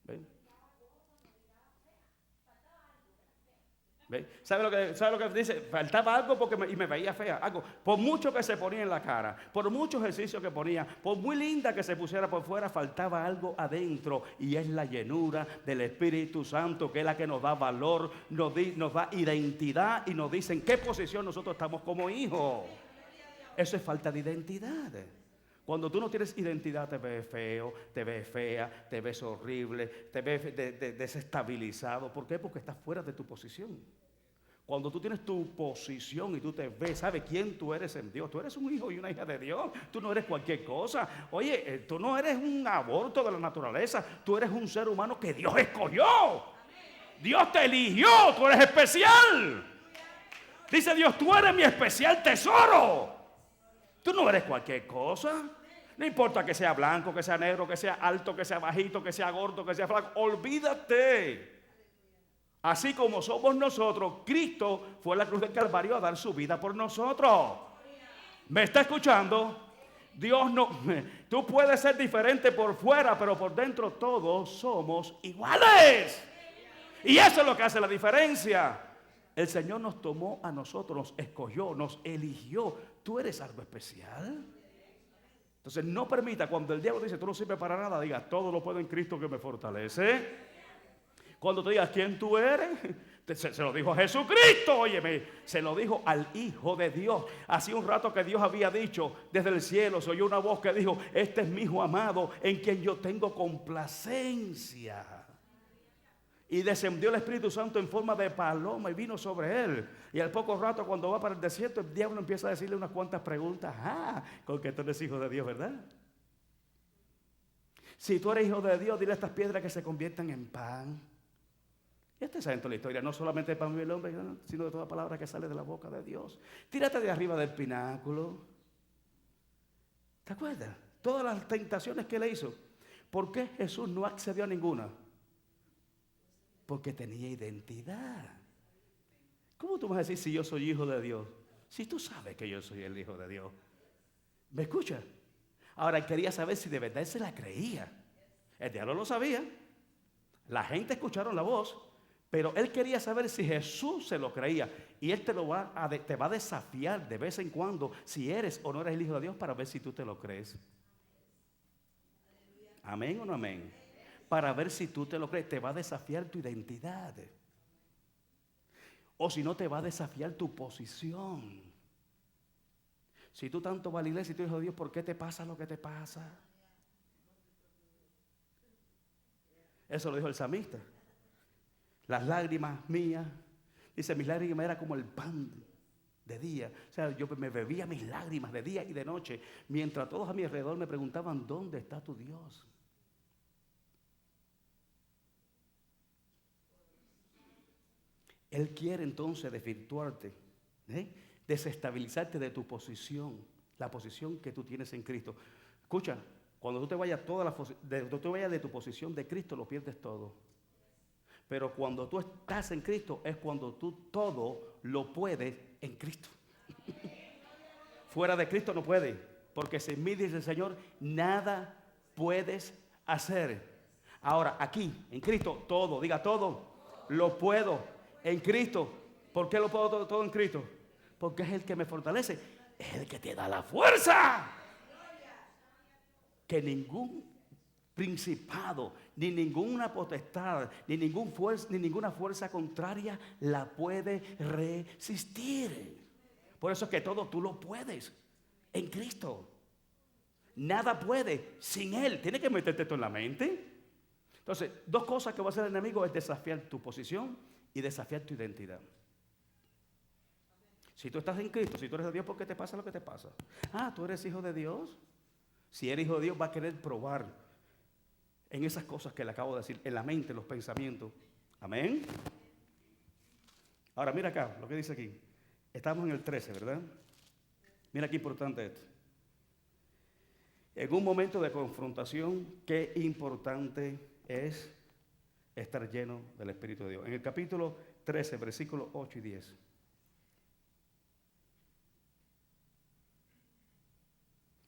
¿Ven? ¿Ven? ¿Sabe lo que dice? Faltaba algo y me veía fea. Algo. Por mucho que se ponía en la cara, por mucho ejercicio que ponía, por muy linda que se pusiera por fuera, faltaba algo adentro. Y es la llenura del Espíritu Santo, que es la que nos da valor, nos da identidad y nos dice en qué posición nosotros estamos como hijos. Eso es falta de identidad. Cuando tú no tienes identidad, te ves feo, te ves fea, te ves horrible, te ves desestabilizado. ¿Por qué? Porque estás fuera de tu posición. Cuando tú tienes tu posición y tú te ves, ¿sabes quién tú eres en Dios? Tú eres un hijo y una hija de Dios. Tú no eres cualquier cosa. Oye, tú no eres un aborto de la naturaleza. Tú eres un ser humano que Dios escogió. Dios te eligió. Tú eres especial. Dice Dios, tú eres mi especial tesoro. Tú no eres cualquier cosa. No importa que sea blanco, que sea negro, que sea alto, que sea bajito, que sea gordo, que sea flaco. Olvídate. Así como somos nosotros, Cristo fue a la cruz del Calvario a dar su vida por nosotros. ¿Me está escuchando? Dios no, tú puedes ser diferente por fuera, pero por dentro todos somos iguales. Y eso es lo que hace la diferencia. El Señor nos tomó a nosotros, nos escogió, nos eligió. Tú eres algo especial. Entonces no permita cuando el diablo dice tú no sirves para nada, diga todo lo puedo en Cristo que me fortalece. Cuando te digas quién tú eres, se lo dijo a Jesucristo, óyeme, se lo dijo al Hijo de Dios. Hacía un rato que Dios había dicho desde el cielo, se oyó una voz que dijo, este es mi Hijo amado en quien yo tengo complacencia. Y descendió el Espíritu Santo en forma de paloma y vino sobre él. Y al poco rato cuando va para el desierto, el diablo empieza a decirle unas cuantas preguntas. Con que tú eres hijo de Dios, ¿verdad? Si tú eres hijo de Dios, dile a estas piedras que se conviertan en pan. Y esta es dentro de la historia, no solamente de pan vive el hombre, sino de toda palabra que sale de la boca de Dios. Tírate de arriba del pináculo. ¿Te acuerdas? Todas las tentaciones que le hizo. ¿Por qué Jesús no accedió a ninguna? Porque tenía identidad. ¿Cómo tú vas a decir si yo soy hijo de Dios? Si tú sabes que yo soy el hijo de Dios. ¿Me escuchas? Ahora él quería saber si de verdad él se la creía. El diablo lo sabía. La gente escucharon la voz. Pero él quería saber si Jesús se lo creía. Y él te va a desafiar de vez en cuando si eres o no eres el hijo de Dios para ver si tú te lo crees. ¿Amén o no amén? Para ver si tú te lo crees. Te va a desafiar tu identidad. O si no, te va a desafiar tu posición. Si tú tanto vas a la iglesia y tú eres hijo de Dios, ¿por qué te pasa lo que te pasa? Eso lo dijo el salmista. Las lágrimas mías, dice, mis lágrimas eran como el pan de día. O sea, yo me bebía mis lágrimas de día y de noche, mientras todos a mi alrededor me preguntaban, ¿dónde está tu Dios? Él quiere entonces desvirtuarte, desestabilizarte de tu posición, la posición que tú tienes en Cristo. Escucha, cuando tú te vayas de tu posición de Cristo, lo pierdes todo. Pero cuando tú estás en Cristo es cuando tú todo lo puedes en Cristo. Fuera de Cristo no puedes, porque sin mí, dice el Señor, nada puedes hacer. Ahora, aquí, en Cristo, todo, diga todo, lo puedo en Cristo. ¿Por qué lo puedo todo en Cristo? Porque es el que me fortalece, es el que te da la fuerza. Que ningún principado, ni ninguna potestad, ni ninguna fuerza contraria la puede resistir. Por eso es que todo tú lo puedes en Cristo. Nada puede sin Él. Tienes que meterte esto en la mente. Entonces, dos cosas que va a hacer el enemigo es desafiar tu posición y desafiar tu identidad. Si tú estás en Cristo, si tú eres de Dios, ¿por qué te pasa lo que te pasa? ¿Tú eres hijo de Dios? Si eres hijo de Dios, va a querer probar en esas cosas que le acabo de decir, en la mente, en los pensamientos. Amén. Ahora mira acá, lo que dice aquí. Estamos en el 13, ¿verdad? Mira qué importante esto. En un momento de confrontación, qué importante es estar lleno del Espíritu de Dios. En el capítulo 13, versículos 8 y 10.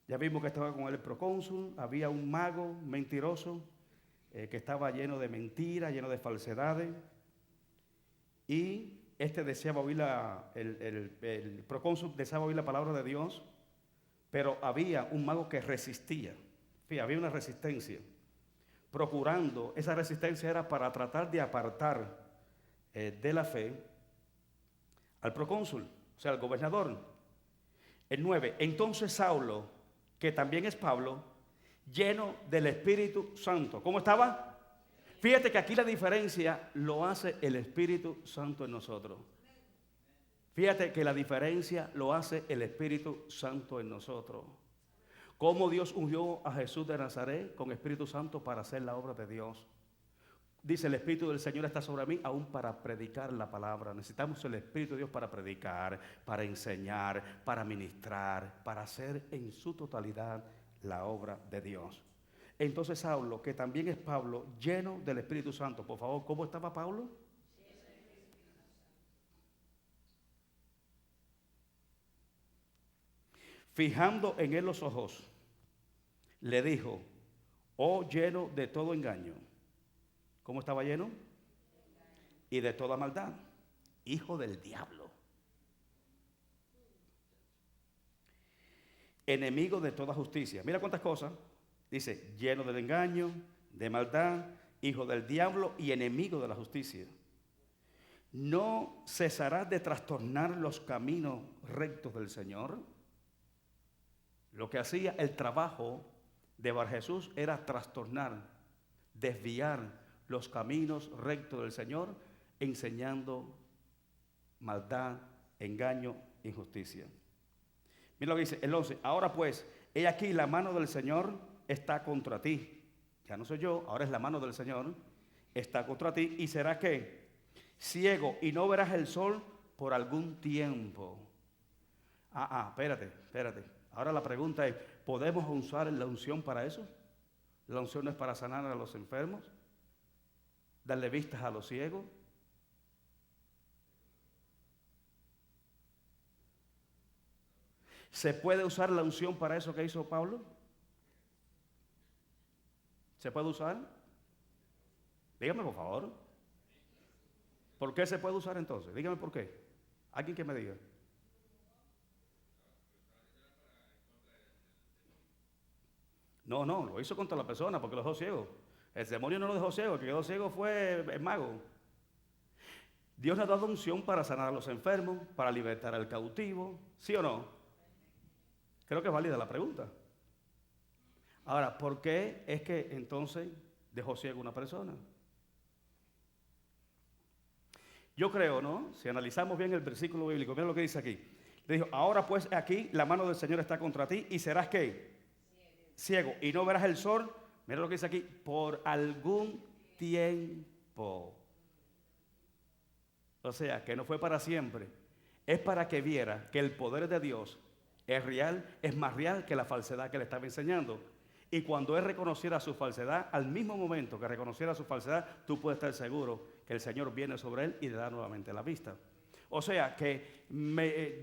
Ya vimos que estaba con él el procónsul, había un mago mentiroso que estaba lleno de mentiras, lleno de falsedades, y deseaba oír el procónsul deseaba oír la palabra de Dios, pero había un mago que resistía. Fíjate, había una resistencia, procurando, esa resistencia era para tratar de apartar de la fe al procónsul, o sea, al gobernador. El 9, entonces Saulo, que también es Pablo, lleno del Espíritu Santo. ¿Cómo estaba? Fíjate que aquí la diferencia lo hace el Espíritu Santo en nosotros. Fíjate que la diferencia lo hace el Espíritu Santo en nosotros. Cómo Dios ungió a Jesús de Nazaret con Espíritu Santo para hacer la obra de Dios. Dice, el Espíritu del Señor está sobre mí aún para predicar la palabra. Necesitamos el Espíritu de Dios para predicar, para enseñar, para ministrar, para hacer en su totalidad la obra de Dios. Entonces Saulo, que también es Pablo, lleno del Espíritu Santo. Por favor, ¿cómo estaba Pablo? Fijando en él los ojos, le dijo, oh lleno de todo engaño. ¿Cómo estaba lleno? Y de toda maldad. Hijo del diablo. Enemigo de toda justicia. Mira cuántas cosas. Dice, lleno del engaño, de maldad, hijo del diablo y enemigo de la justicia. ¿No cesarás de trastornar los caminos rectos del Señor? Lo que hacía el trabajo de Bar Jesús era trastornar, desviar los caminos rectos del Señor, enseñando maldad, engaño, injusticia. Mira lo que dice el 11. Ahora pues, he aquí la mano del Señor está contra ti. Ya no soy yo, ahora es la mano del Señor. Está contra ti y será que ciego y no verás el sol por algún tiempo. Espérate. Ahora la pregunta es, ¿podemos usar la unción para eso? La unción no es para sanar a los enfermos, darle vistas a los ciegos. ¿Se puede usar la unción para eso que hizo Pablo? ¿Se puede usar? Dígame por favor. ¿Por qué se puede usar entonces? Dígame por qué. Alguien que me diga. No, lo hizo contra la persona porque lo dejó ciego. El demonio no lo dejó ciego, el que quedó ciego fue el mago. Dios nos ha dado unción para sanar a los enfermos, para libertar al cautivo, ¿sí o no? Creo que es válida la pregunta. Ahora, ¿por qué es que entonces dejó ciego una persona? Yo creo, ¿no? Si analizamos bien el versículo bíblico, mira lo que dice aquí. Le dijo, ahora pues aquí la mano del Señor está contra ti y serás ¿qué? Ciego y no verás el sol. Mira lo que dice aquí, por algún tiempo. O sea, que no fue para siempre. Es para que viera que el poder de Dios es real, es más real que la falsedad que le estaba enseñando. Y cuando él reconociera su falsedad, al mismo momento que reconociera su falsedad, tú puedes estar seguro que el Señor viene sobre él y le da nuevamente la vista. O sea, que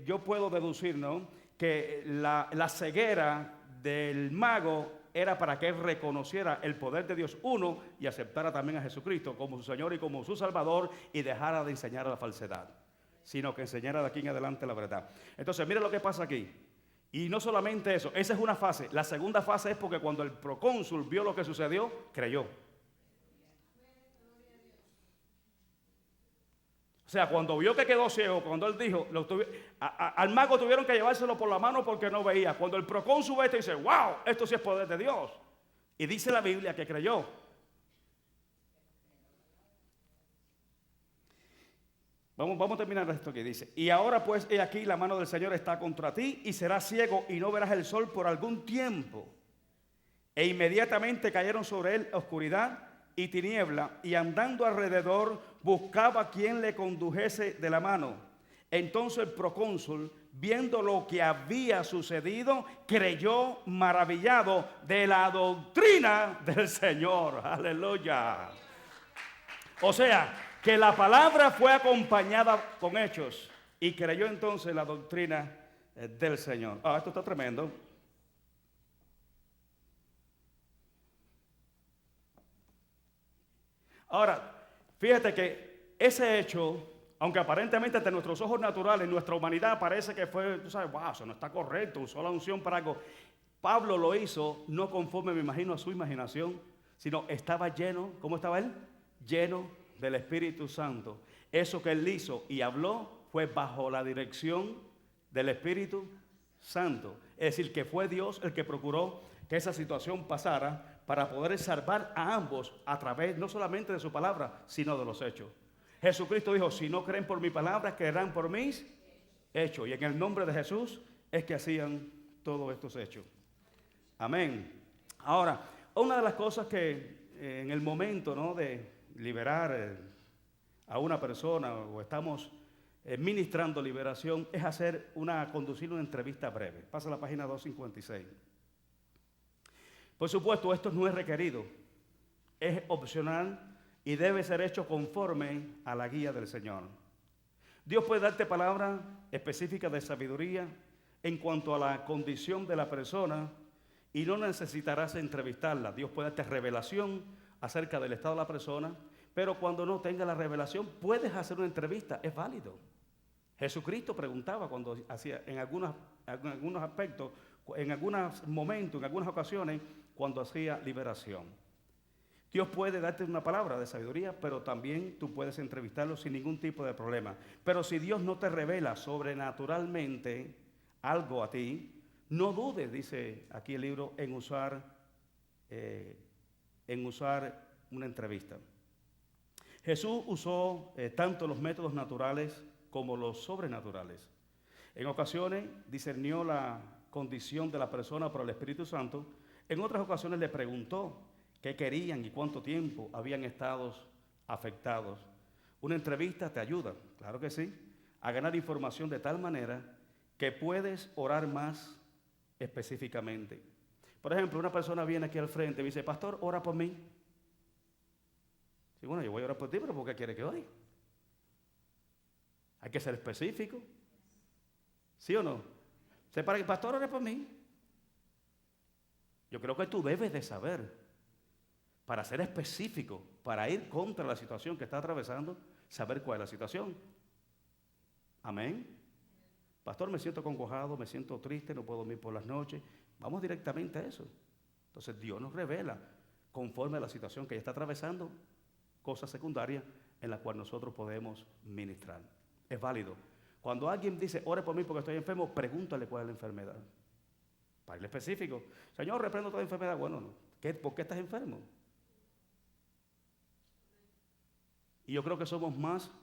yo puedo deducir, ¿no?, que la ceguera del mago era para que él reconociera el poder de Dios, uno, y aceptara también a Jesucristo como su Señor y como su Salvador, y dejara de enseñar la falsedad, sino que enseñara de aquí en adelante la verdad. Entonces, mire lo que pasa aquí. Y no solamente eso, esa es una fase. La segunda fase es porque cuando el procónsul vio lo que sucedió, creyó. O sea, cuando vio que quedó ciego, cuando él dijo, al mago tuvieron que llevárselo por la mano porque no veía. Cuando el procónsul ve esto dice, wow, esto sí es poder de Dios. Y dice la Biblia que creyó. Vamos a terminar esto que dice. Y ahora pues, he aquí la mano del Señor está contra ti y serás ciego y no verás el sol por algún tiempo. E inmediatamente cayeron sobre él oscuridad y tiniebla, y andando alrededor buscaba quien le condujese de la mano. Entonces el procónsul, viendo lo que había sucedido, creyó maravillado de la doctrina del Señor. Aleluya. O sea, que la palabra fue acompañada con hechos y creyó entonces la doctrina del Señor. Esto está tremendo. Ahora, fíjate que ese hecho, aunque aparentemente ante nuestros ojos naturales, nuestra humanidad parece que fue, tú sabes, wow, eso no está correcto, usó la unción para algo. Pablo lo hizo no conforme, me imagino, a su imaginación, sino estaba lleno, ¿cómo estaba él? Lleno del Espíritu Santo. Eso que él hizo y habló fue bajo la dirección del Espíritu Santo. Es decir, que fue Dios el que procuró que esa situación pasara para poder salvar a ambos a través no solamente de su palabra, sino de los hechos. Jesucristo dijo, si no creen por mi palabra, creerán por mis hechos. Y en el nombre de Jesús es que hacían todos estos hechos. Amén. Ahora, una de las cosas que en el momento, ¿no?, de liberar a una persona o estamos ministrando liberación es conducir una entrevista breve. Pasa a la página 256. Por supuesto, esto no es requerido, es opcional y debe ser hecho conforme a la guía del Señor. Dios puede darte palabra específica de sabiduría en cuanto a la condición de la persona y no necesitarás entrevistarla. Dios puede darte revelación acerca del estado de la persona, pero cuando no tenga la revelación puedes hacer una entrevista, es válido. Jesucristo preguntaba cuando hacía en algunos aspectos, en algunos momentos, en algunas ocasiones, cuando hacía liberación. Dios puede darte una palabra de sabiduría, pero también tú puedes entrevistarlo sin ningún tipo de problema. Pero si Dios no te revela sobrenaturalmente algo a ti, no dudes, dice aquí el libro, en usar una entrevista. Jesús usó tanto los métodos naturales como los sobrenaturales. En ocasiones discernió la condición de la persona por el Espíritu Santo. En otras ocasiones le preguntó qué querían y cuánto tiempo habían estado afectados. Una entrevista te ayuda, claro que sí, a ganar información de tal manera que puedes orar más específicamente. Por ejemplo, una persona viene aquí al frente y dice, pastor, ora por mí. Sí, bueno, yo voy a orar por ti, pero ¿por qué quiere que ore? Hay que ser específico. ¿Sí o no? Para que el pastor ore por mí. Yo creo que tú debes de saber, para ser específico, para ir contra la situación que está atravesando, saber cuál es la situación. Amén. Pastor, me siento acongojado, me siento triste, no puedo dormir por las noches. Vamos directamente a eso. Entonces Dios nos revela, conforme a la situación que ella está atravesando, cosas secundarias en las cuales nosotros podemos ministrar. Es válido. Cuando alguien dice, ore por mí porque estoy enfermo, pregúntale cuál es la enfermedad. Para ir específico. Señor, reprendo toda enfermedad. Bueno, ¿por qué estás enfermo? Y yo creo que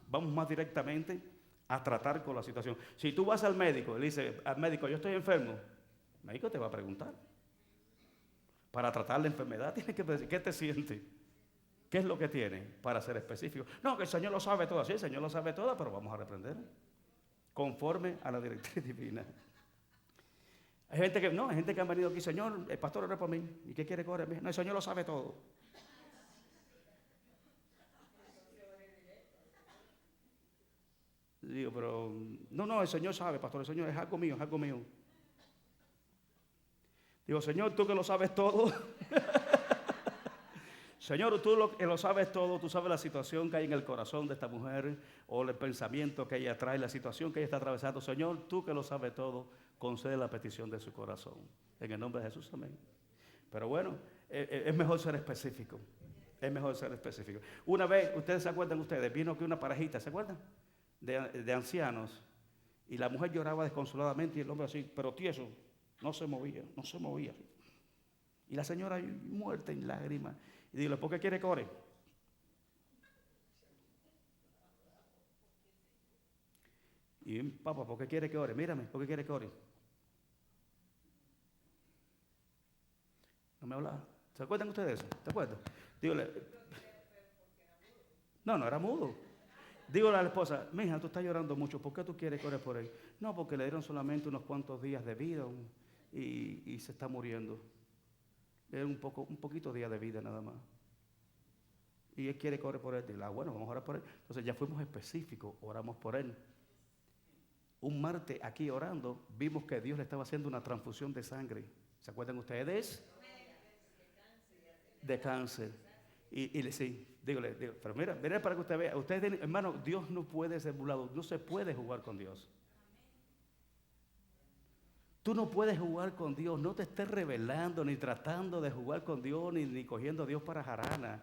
vamos más directamente a tratar con la situación. Si tú vas al médico y le dices al médico, yo estoy enfermo, el médico te va a preguntar. Para tratar la enfermedad tienes que decir, ¿qué te sientes? ¿Qué es lo que tiene? Para ser específico. No, que el Señor lo sabe todo. Sí, el Señor lo sabe todo, pero vamos a reprender conforme a la directriz divina. Hay gente que ha venido aquí, Señor, el pastor ora por mí. ¿Y qué quiere que ore? No, el Señor lo sabe todo. Digo, pero no, el Señor sabe, pastor, el Señor es algo mío, es algo mío. Digo, Señor, tú que lo sabes todo. Señor, tú lo sabes todo, tú sabes la situación que hay en el corazón de esta mujer o el pensamiento que ella trae, la situación que ella está atravesando. Señor, tú que lo sabes todo, concede la petición de su corazón. En el nombre de Jesús, amén. Pero bueno, es mejor ser específico. Es mejor ser específico. Una vez, ustedes se acuerdan, vino aquí una parejita, ¿se acuerdan? De ancianos. Y la mujer lloraba desconsoladamente y el hombre así, pero tieso, no se movía. Y la señora muerta en lágrimas. Y dile, ¿por qué quiere que ore? Y papá, ¿por qué quiere que ore? Mírame, ¿por qué quiere que ore? No me hablaba. ¿Se acuerdan ustedes de eso? ¿Se acuerdan? Dígole, no era mudo. Dígole a la esposa, mija, tú estás llorando mucho, ¿por qué tú quieres que ore por él? No, porque le dieron solamente unos cuantos días de vida y se está muriendo. Le dieron un poquito de días de vida nada más. Y él quiere que ore por él. Dile, bueno, vamos a orar por él. Entonces ya fuimos específicos, oramos por él. Un martes aquí orando, vimos que Dios le estaba haciendo una transfusión de sangre. ¿Se acuerdan ustedes? De cáncer. Y sí, dígale, pero mira para que usted vea. Ustedes, hermano, Dios no puede ser burlado, no se puede jugar con Dios. Tú no puedes jugar con Dios, no te estés rebelando, ni tratando de jugar con Dios, ni cogiendo a Dios para jarana.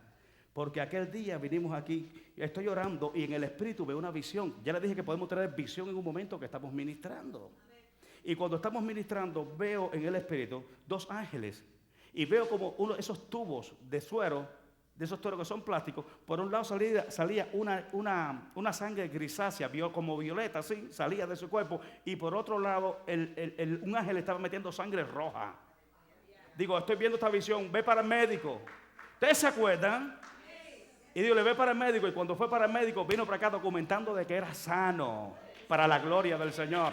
Porque aquel día vinimos aquí, estoy orando y en el Espíritu veo una visión. Ya les dije que podemos tener visión en un momento que estamos ministrando. Y cuando estamos ministrando, veo en el Espíritu 2 ángeles. Y veo como uno de esos tubos de suero, de esos sueros que son plásticos, por un lado salía una sangre grisácea, como violeta, así, salía de su cuerpo. Y por otro lado, un ángel estaba metiendo sangre roja. Digo, estoy viendo esta visión, ve para el médico. ¿Ustedes se acuerdan? Y digo, le ve para el médico. Y cuando fue para el médico, vino para acá documentando de que era sano, para la gloria del Señor.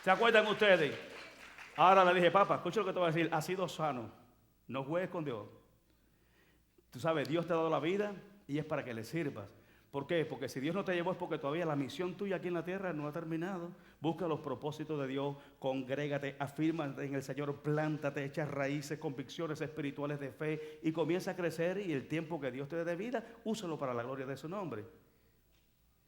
¿Se acuerdan ustedes? Ahora le dije, papá, escucha lo que te voy a decir. Has sido sano. No juegues con Dios. Tú sabes, Dios te ha dado la vida y es para que le sirvas. ¿Por qué? Porque si Dios no te llevó es porque todavía la misión tuya aquí en la tierra no ha terminado. Busca los propósitos de Dios, congrégate, afírmate en el Señor, plántate, echa raíces, convicciones espirituales de fe y comienza a crecer, y el tiempo que Dios te dé de vida, úsalo para la gloria de su nombre.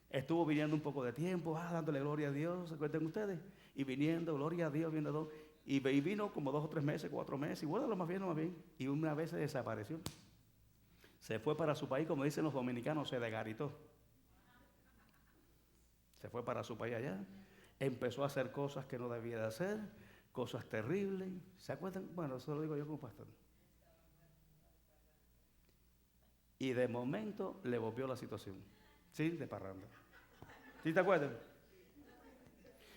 Estuvo viniendo un poco de tiempo, dándole gloria a Dios, ¿se acuerdan ustedes? Y viniendo, gloria a Dios, viendo, y vino como 2 o 3 meses, 4 meses, y bueno, lo más bien, y una vez se desapareció. Se fue para su país, como dicen los dominicanos, se desgaritó. Se fue para su país allá, empezó a hacer cosas que no debía de hacer, cosas terribles. ¿Se acuerdan? Bueno, eso lo digo yo como pastor. Y de momento le volvió la situación. ¿Sí? De parranda. ¿Sí te acuerdas?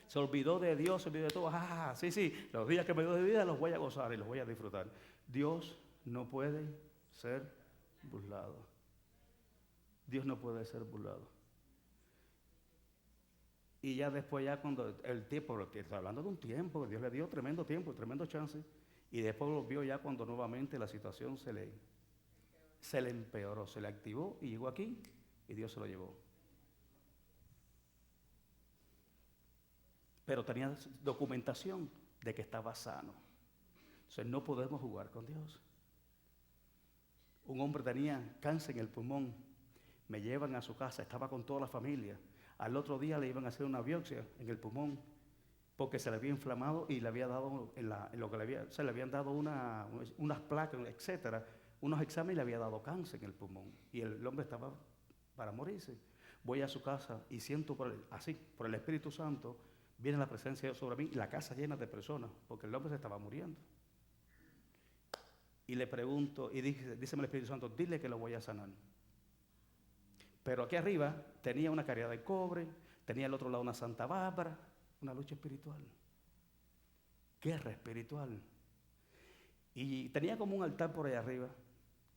Se olvidó de Dios, se olvidó de todo. Sí, los días que me dio de vida los voy a gozar y los voy a disfrutar. Dios no puede ser burlado. Dios no puede ser burlado. Y ya después, ya cuando el tiempo, estoy hablando de un tiempo, Dios le dio tremendo tiempo, tremendo chance, y después lo vio ya cuando nuevamente la situación se le empeoró, se le activó y llegó aquí y Dios se lo llevó. Pero tenía documentación de que estaba sano. Entonces no podemos jugar con Dios. Un hombre tenía cáncer en el pulmón, me llevan a su casa, estaba con toda la familia. Al otro día le iban a hacer una biopsia en el pulmón porque se le había inflamado y le había dado se le habían dado unas placas, etcétera, unos exámenes y le había dado cáncer en el pulmón y el hombre estaba para morirse. Voy a su casa y siento por el Espíritu Santo viene la presencia de Dios sobre mí y la casa llena de personas porque el hombre se estaba muriendo. Y le pregunto y díceme el Espíritu Santo, dile que lo voy a sanar. Pero aquí arriba tenía una caridad de cobre, tenía al otro lado una Santa Bárbara, una lucha espiritual, guerra espiritual. Y tenía como un altar por allá arriba.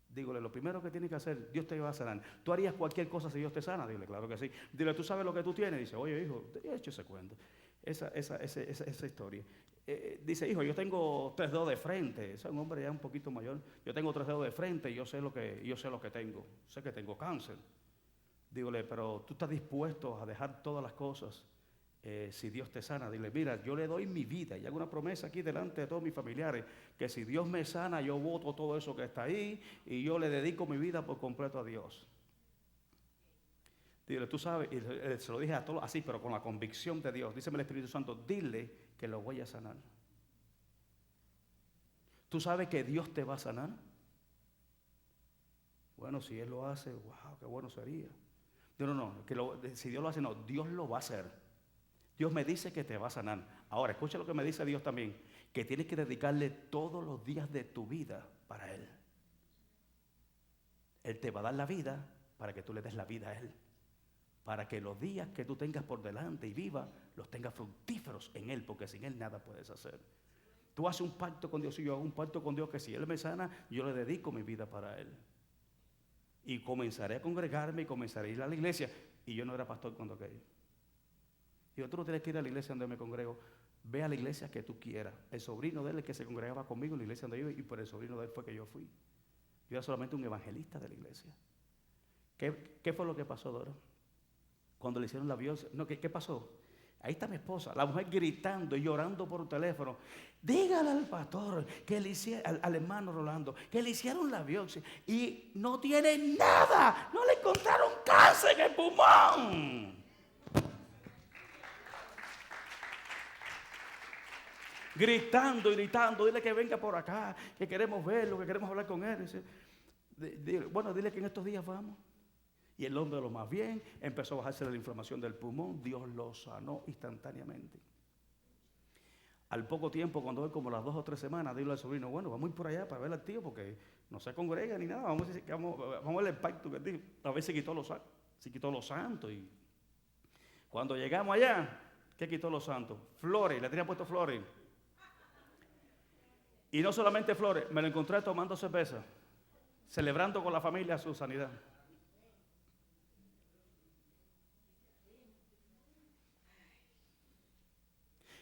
Dígole, lo primero que tienes que hacer, Dios te va a sanar. ¿Tú harías cualquier cosa si Dios te sana? Dile, claro que sí. Dile, ¿tú sabes lo que tú tienes? Dice, oye, hijo, te he hecho ese cuento, esa historia. Dice, hijo, yo tengo 3 dedos de frente. Es un hombre ya un poquito mayor. Yo tengo 3 dedos de frente y yo sé lo que tengo. Sé que tengo cáncer. Dígole, pero tú estás dispuesto a dejar todas las cosas si Dios te sana. Dile, mira, yo le doy mi vida y hago una promesa aquí delante de todos mis familiares que si Dios me sana, yo voto todo eso que está ahí y yo le dedico mi vida por completo a Dios. Dile, tú sabes, y se lo dije a todos así, pero con la convicción de Dios. Díceme el Espíritu Santo, dile que lo voy a sanar. ¿Tú sabes que Dios te va a sanar? Bueno, si Él lo hace, wow, qué bueno sería. No, si Dios lo hace, no, Dios lo va a hacer. Dios me dice que te va a sanar. Ahora, escucha lo que me dice Dios también, que tienes que dedicarle todos los días de tu vida para Él. Él te va a dar la vida para que tú le des la vida a Él. Para que los días que tú tengas por delante y viva, los tengas fructíferos en Él, porque sin Él nada puedes hacer. Tú haces un pacto con Dios y yo hago un pacto con Dios que si Él me sana, yo le dedico mi vida para Él. Y comenzaré a congregarme y comenzaré a ir a la iglesia. Y yo no era pastor cuando aquello. Digo, tú no tienes que ir a la iglesia donde me congrego. Ve a la iglesia que tú quieras. El sobrino de él, el que se congregaba conmigo en la iglesia donde yo, y por el sobrino de él fue que yo fui. Yo era solamente un evangelista de la iglesia. ¿Qué fue lo que pasó, Dora? Cuando le hicieron la biopsia. No, ¿qué pasó? Ahí está mi esposa, la mujer gritando y llorando por teléfono. Dígale al pastor, al hermano Rolando, que le hicieron la biopsia y no tiene nada. No le encontraron cáncer en el pulmón. Gritando y gritando, dile que venga por acá, que queremos verlo, que queremos hablar con él. Bueno, dile que en estos días vamos. Y el hombre lo más bien, empezó a bajarse la inflamación del pulmón, Dios lo sanó instantáneamente. Al poco tiempo, cuando voy como las 2 o 3 semanas, digo al sobrino, bueno, vamos a ir por allá para ver al tío porque no se congrega ni nada. Vamos a ver el pacto que dijo. A ver si quitó los santos. Y cuando llegamos allá, ¿qué quitó los santos? Flores, le tenía puesto flores. Y no solamente flores, me lo encontré tomando cerveza, celebrando con la familia su sanidad.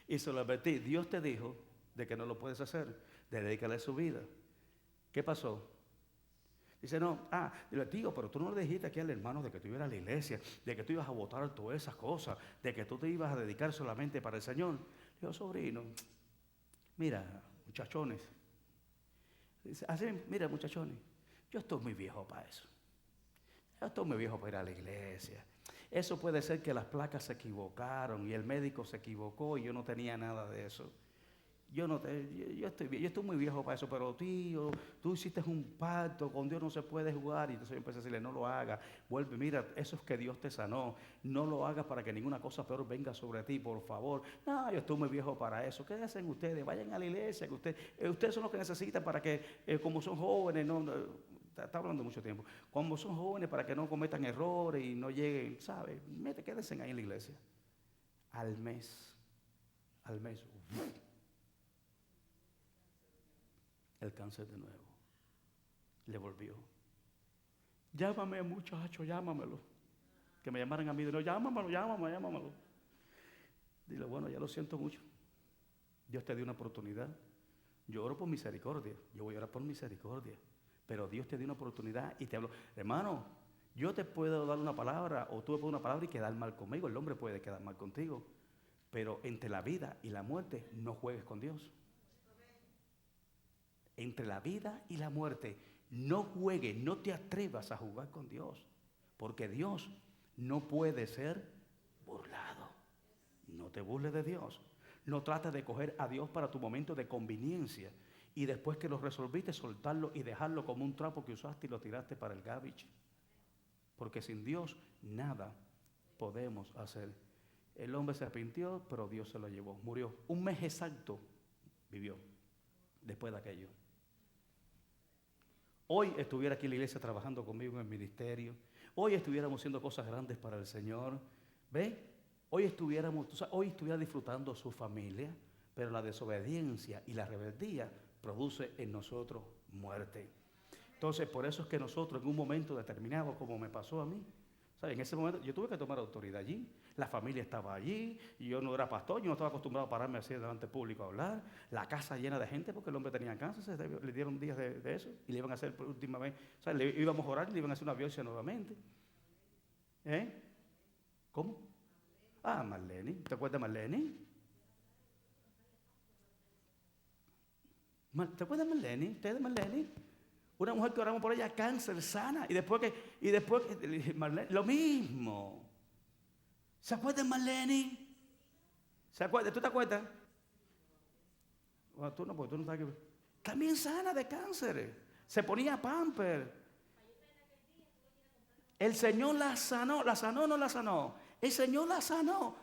Y se lo advertí, Dios te dijo de que no lo puedes hacer, de dedicarle su vida. ¿Qué pasó? Dice, no, dile, tío, pero tú no le dijiste aquí al hermano de que tú ibas a la iglesia, de que tú ibas a votar todas esas cosas, de que tú te ibas a dedicar solamente para el Señor. Digo, sobrino, mira, muchachones. Dice, así, mira, muchachones, yo estoy muy viejo para eso. Yo estoy muy viejo para ir a la iglesia. Eso puede ser que las placas se equivocaron y el médico se equivocó y yo no tenía nada de eso. Yo estoy muy viejo para eso, pero tío, tú hiciste un pacto, con Dios no se puede jugar. Y entonces yo empecé a decirle, no lo hagas, vuelve, mira, eso es que Dios te sanó. No lo hagas para que ninguna cosa peor venga sobre ti, por favor. No, yo estoy muy viejo para eso. ¿Qué hacen ustedes? Vayan a la iglesia, que ustedes son los que necesitan para que, como son jóvenes, está hablando mucho tiempo, como son jóvenes para que no cometan errores y no lleguen, ¿sabes? Quédense ahí en la iglesia. Al mes, el cáncer de nuevo, le volvió. Llámame, muchacho, llámamelo. Que me llamaran a mí, no, llámamelo. Dile, bueno, ya lo siento mucho. Dios te dio una oportunidad. Yo oro por misericordia, yo voy a orar por misericordia. Pero Dios te dio una oportunidad y te habló. Hermano, yo te puedo dar una palabra o tú me puedes dar una palabra y quedar mal conmigo. El hombre puede quedar mal contigo. Pero entre la vida y la muerte no juegues con Dios. Entre la vida y la muerte no juegues, no te atrevas a jugar con Dios. Porque Dios no puede ser burlado. No te burles de Dios. No trates de coger a Dios para tu momento de conveniencia. Y después que lo resolviste, soltarlo y dejarlo como un trapo que usaste y lo tiraste para el garbage. Porque sin Dios nada podemos hacer. El hombre se arrepintió, pero Dios se lo llevó. Murió. Un mes exacto vivió después de aquello. Hoy estuviera aquí en la iglesia trabajando conmigo en el ministerio. Hoy estuviéramos haciendo cosas grandes para el Señor. ¿Ve? Hoy estuviera disfrutando su familia, pero la desobediencia y la rebeldía produce en nosotros muerte. Entonces, por eso es que nosotros en un momento determinado, como me pasó a mí, ¿sabe? En ese momento yo tuve que tomar autoridad allí. La familia estaba allí, y yo no era pastor, yo no estaba acostumbrado a pararme así delante público a hablar. La casa llena de gente porque el hombre tenía cáncer, le dieron días de eso y le iban a hacer por última vez. O sea, le íbamos a orar y le iban a hacer una biopsia nuevamente. ¿Cómo? Marlene. ¿Te acuerdas de Marlene? ¿Te acuerdas de Marlene? ¿Ustedes de Marlene? Una mujer que oramos por ella, cáncer, sana. Y después Marlene, lo mismo. ¿Se acuerdan de Marlene? ¿Se acuerdan? ¿Tú te acuerdas? Bueno, tú no, porque tú no estás aquí. También sana de cáncer. Se ponía pamper. El Señor la sanó o no la sanó. El Señor la sanó.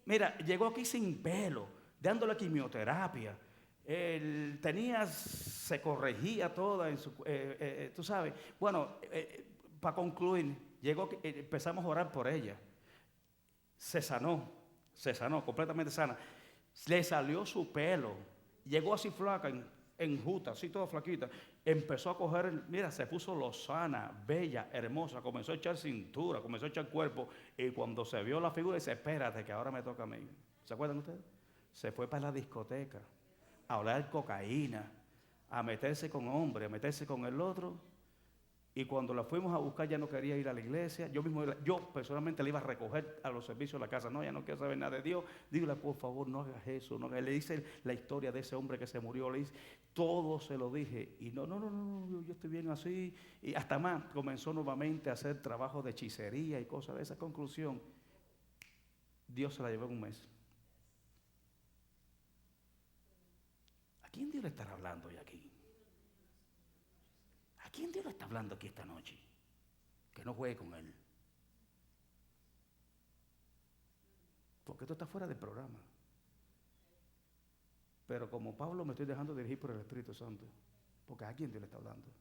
Mira, llegó aquí sin pelo, dándole quimioterapia. Se corregía toda en su, tú sabes. Bueno, para concluir, empezamos a orar por ella. Se sanó, completamente sana. Le salió su pelo, llegó así flaca, enjuta, así toda flaquita. Empezó a coger, mira, se puso lozana, bella, hermosa, comenzó a echar cintura, comenzó a echar cuerpo. Y cuando se vio la figura, dice, espérate, que ahora me toca a mí. ¿Se acuerdan ustedes? Se fue para la discoteca a hablar cocaína, a meterse con hombre, a meterse con el otro. Y cuando la fuimos a buscar ya no quería ir a la iglesia. Yo personalmente le iba a recoger a los servicios de la casa. No, ya no quiero saber nada de Dios. Dígale, por favor, no hagas eso. No. Le dice la historia de ese hombre que se murió. Le dice, todo se lo dije. Y no, yo estoy bien así. Y hasta más, comenzó nuevamente a hacer trabajo de hechicería y cosas de esa conclusión. Dios se la llevó en un mes. ¿A quién Dios le estará hablando hoy aquí? ¿A quién Dios le está hablando aquí esta noche? Que no juegue con él. Porque esto está fuera del programa. Pero como Pablo me estoy dejando dirigir por el Espíritu Santo, porque a quién Dios le está hablando.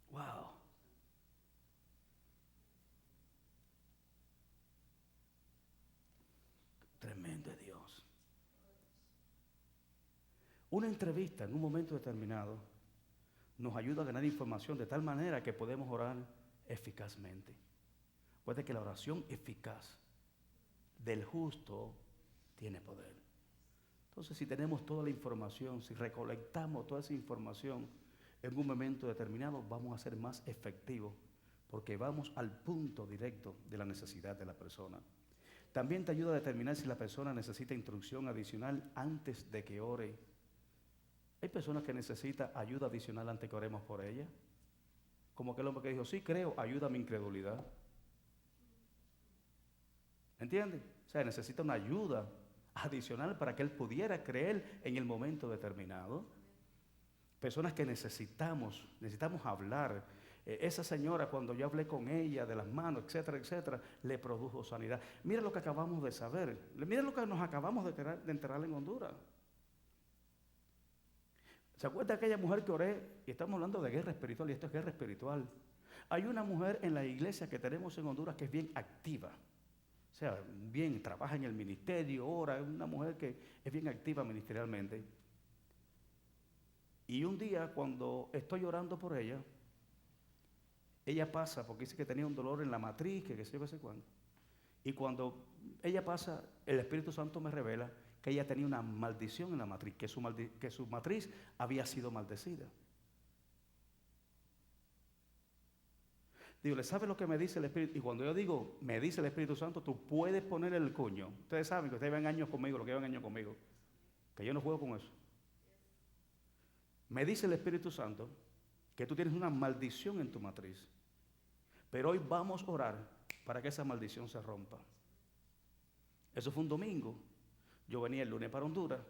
Wow. Tremendo es Dios. Una entrevista en un momento determinado nos ayuda a ganar información de tal manera que podemos orar eficazmente. Puede que la oración eficaz del justo tiene poder. Entonces, si tenemos toda la información, si recolectamos toda esa información en un momento determinado, vamos a ser más efectivos porque vamos al punto directo de la necesidad de la persona. También te ayuda a determinar si la persona necesita instrucción adicional antes de que ore. Hay personas que necesitan ayuda adicional antes que oremos por ella. Como aquel hombre que dijo, sí creo, ayuda a mi incredulidad. ¿Entiende? O sea, necesita una ayuda adicional para que él pudiera creer en el momento determinado. Personas que necesitamos hablar. Esa señora, cuando yo hablé con ella de las manos, etcétera, etcétera, le produjo sanidad. Mira lo que acabamos de saber. Mira lo que nos acabamos de enterar en Honduras. ¿Se acuerda de aquella mujer que oré? Y estamos hablando de guerra espiritual, y esto es guerra espiritual. Hay una mujer en la iglesia que tenemos en Honduras que es bien activa. O sea, bien, trabaja en el ministerio, ora, es una mujer que es bien activa ministerialmente. Y un día, cuando estoy orando por ella pasa, porque dice que tenía un dolor en la matriz, que sé yo, qué sé cuándo. Y cuando ella pasa, el Espíritu Santo me revela que ella tenía una maldición en la matriz, que su matriz había sido maldecida. Digo, ¿le sabe lo que me dice el Espíritu? Y cuando yo digo, me dice el Espíritu Santo, tú puedes poner el cuño. Ustedes saben que ustedes llevan años conmigo, lo que llevan años conmigo, que yo no juego con eso. Me dice el Espíritu Santo que tú tienes una maldición en tu matriz. Pero hoy vamos a orar para que esa maldición se rompa. Eso fue un domingo. Yo venía el lunes para Honduras.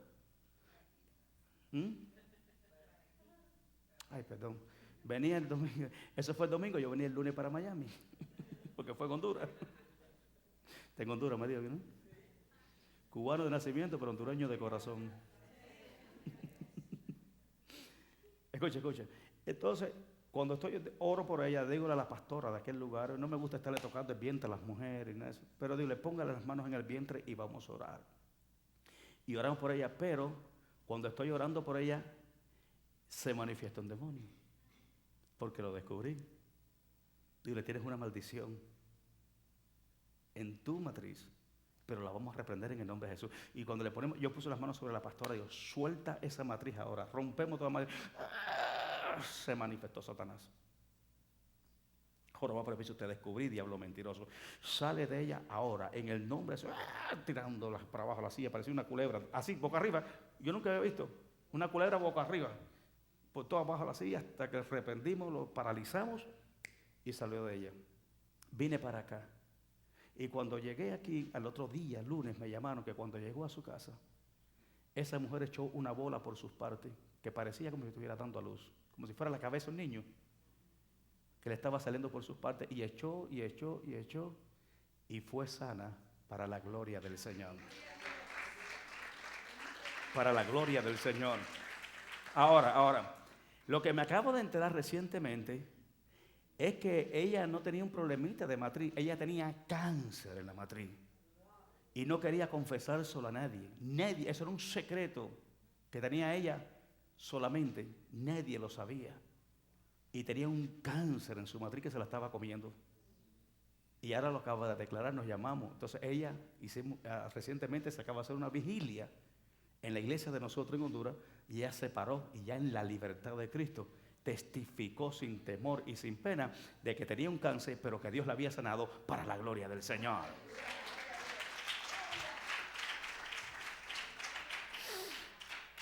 Ay, perdón. Venía el domingo. Eso fue el domingo. Yo venía el lunes para Miami. Porque fue en Honduras. En Honduras me dijo, ¿no? Cubano de nacimiento, pero hondureño de corazón. Escucha. Entonces, cuando oro por ella, digo a la pastora de aquel lugar, no me gusta estarle tocando el vientre a las mujeres y nada de eso, pero digo, le ponga las manos en el vientre y vamos a orar. Y oramos por ella, pero cuando estoy orando por ella, se manifiesta un demonio, porque lo descubrí. Digo, le tienes una maldición en tu matriz, pero la vamos a reprender en el nombre de Jesús. Y cuando le ponemos, yo puse las manos sobre la pastora, digo, suelta esa matriz ahora, rompemos toda matriz. Se manifestó Satanás. Jehová por el piso, te descubrí, diablo mentiroso. Sale de ella ahora, en el nombre de Jesús, tirándolas para abajo la silla, parecía una culebra, así, boca arriba. Yo nunca había visto una culebra boca arriba, por todo abajo la silla, hasta que reprendimos, lo paralizamos y salió de ella. Vine para acá. Y cuando llegué aquí, al otro día, lunes, me llamaron que cuando llegó a su casa, esa mujer echó una bola por sus partes, que parecía como si estuviera dando a luz, como si fuera la cabeza de un niño, que le estaba saliendo por sus partes, y echó, y fue sana para la gloria del Señor. Para la gloria del Señor. Ahora, lo que me acabo de enterar recientemente es que ella no tenía un problemita de matriz, ella tenía cáncer en la matriz. Y no quería confesárselo a nadie. Nadie, eso era un secreto que tenía ella solamente. Nadie lo sabía. Y tenía un cáncer en su matriz que se la estaba comiendo. Y ahora lo acaba de declarar, nos llamamos. Entonces ella, recientemente se acaba de hacer una vigilia en la iglesia de nosotros en Honduras. Y ella se paró y ya en la libertad de Cristo testificó sin temor y sin pena de que tenía un cáncer, pero que Dios la había sanado para la gloria del Señor.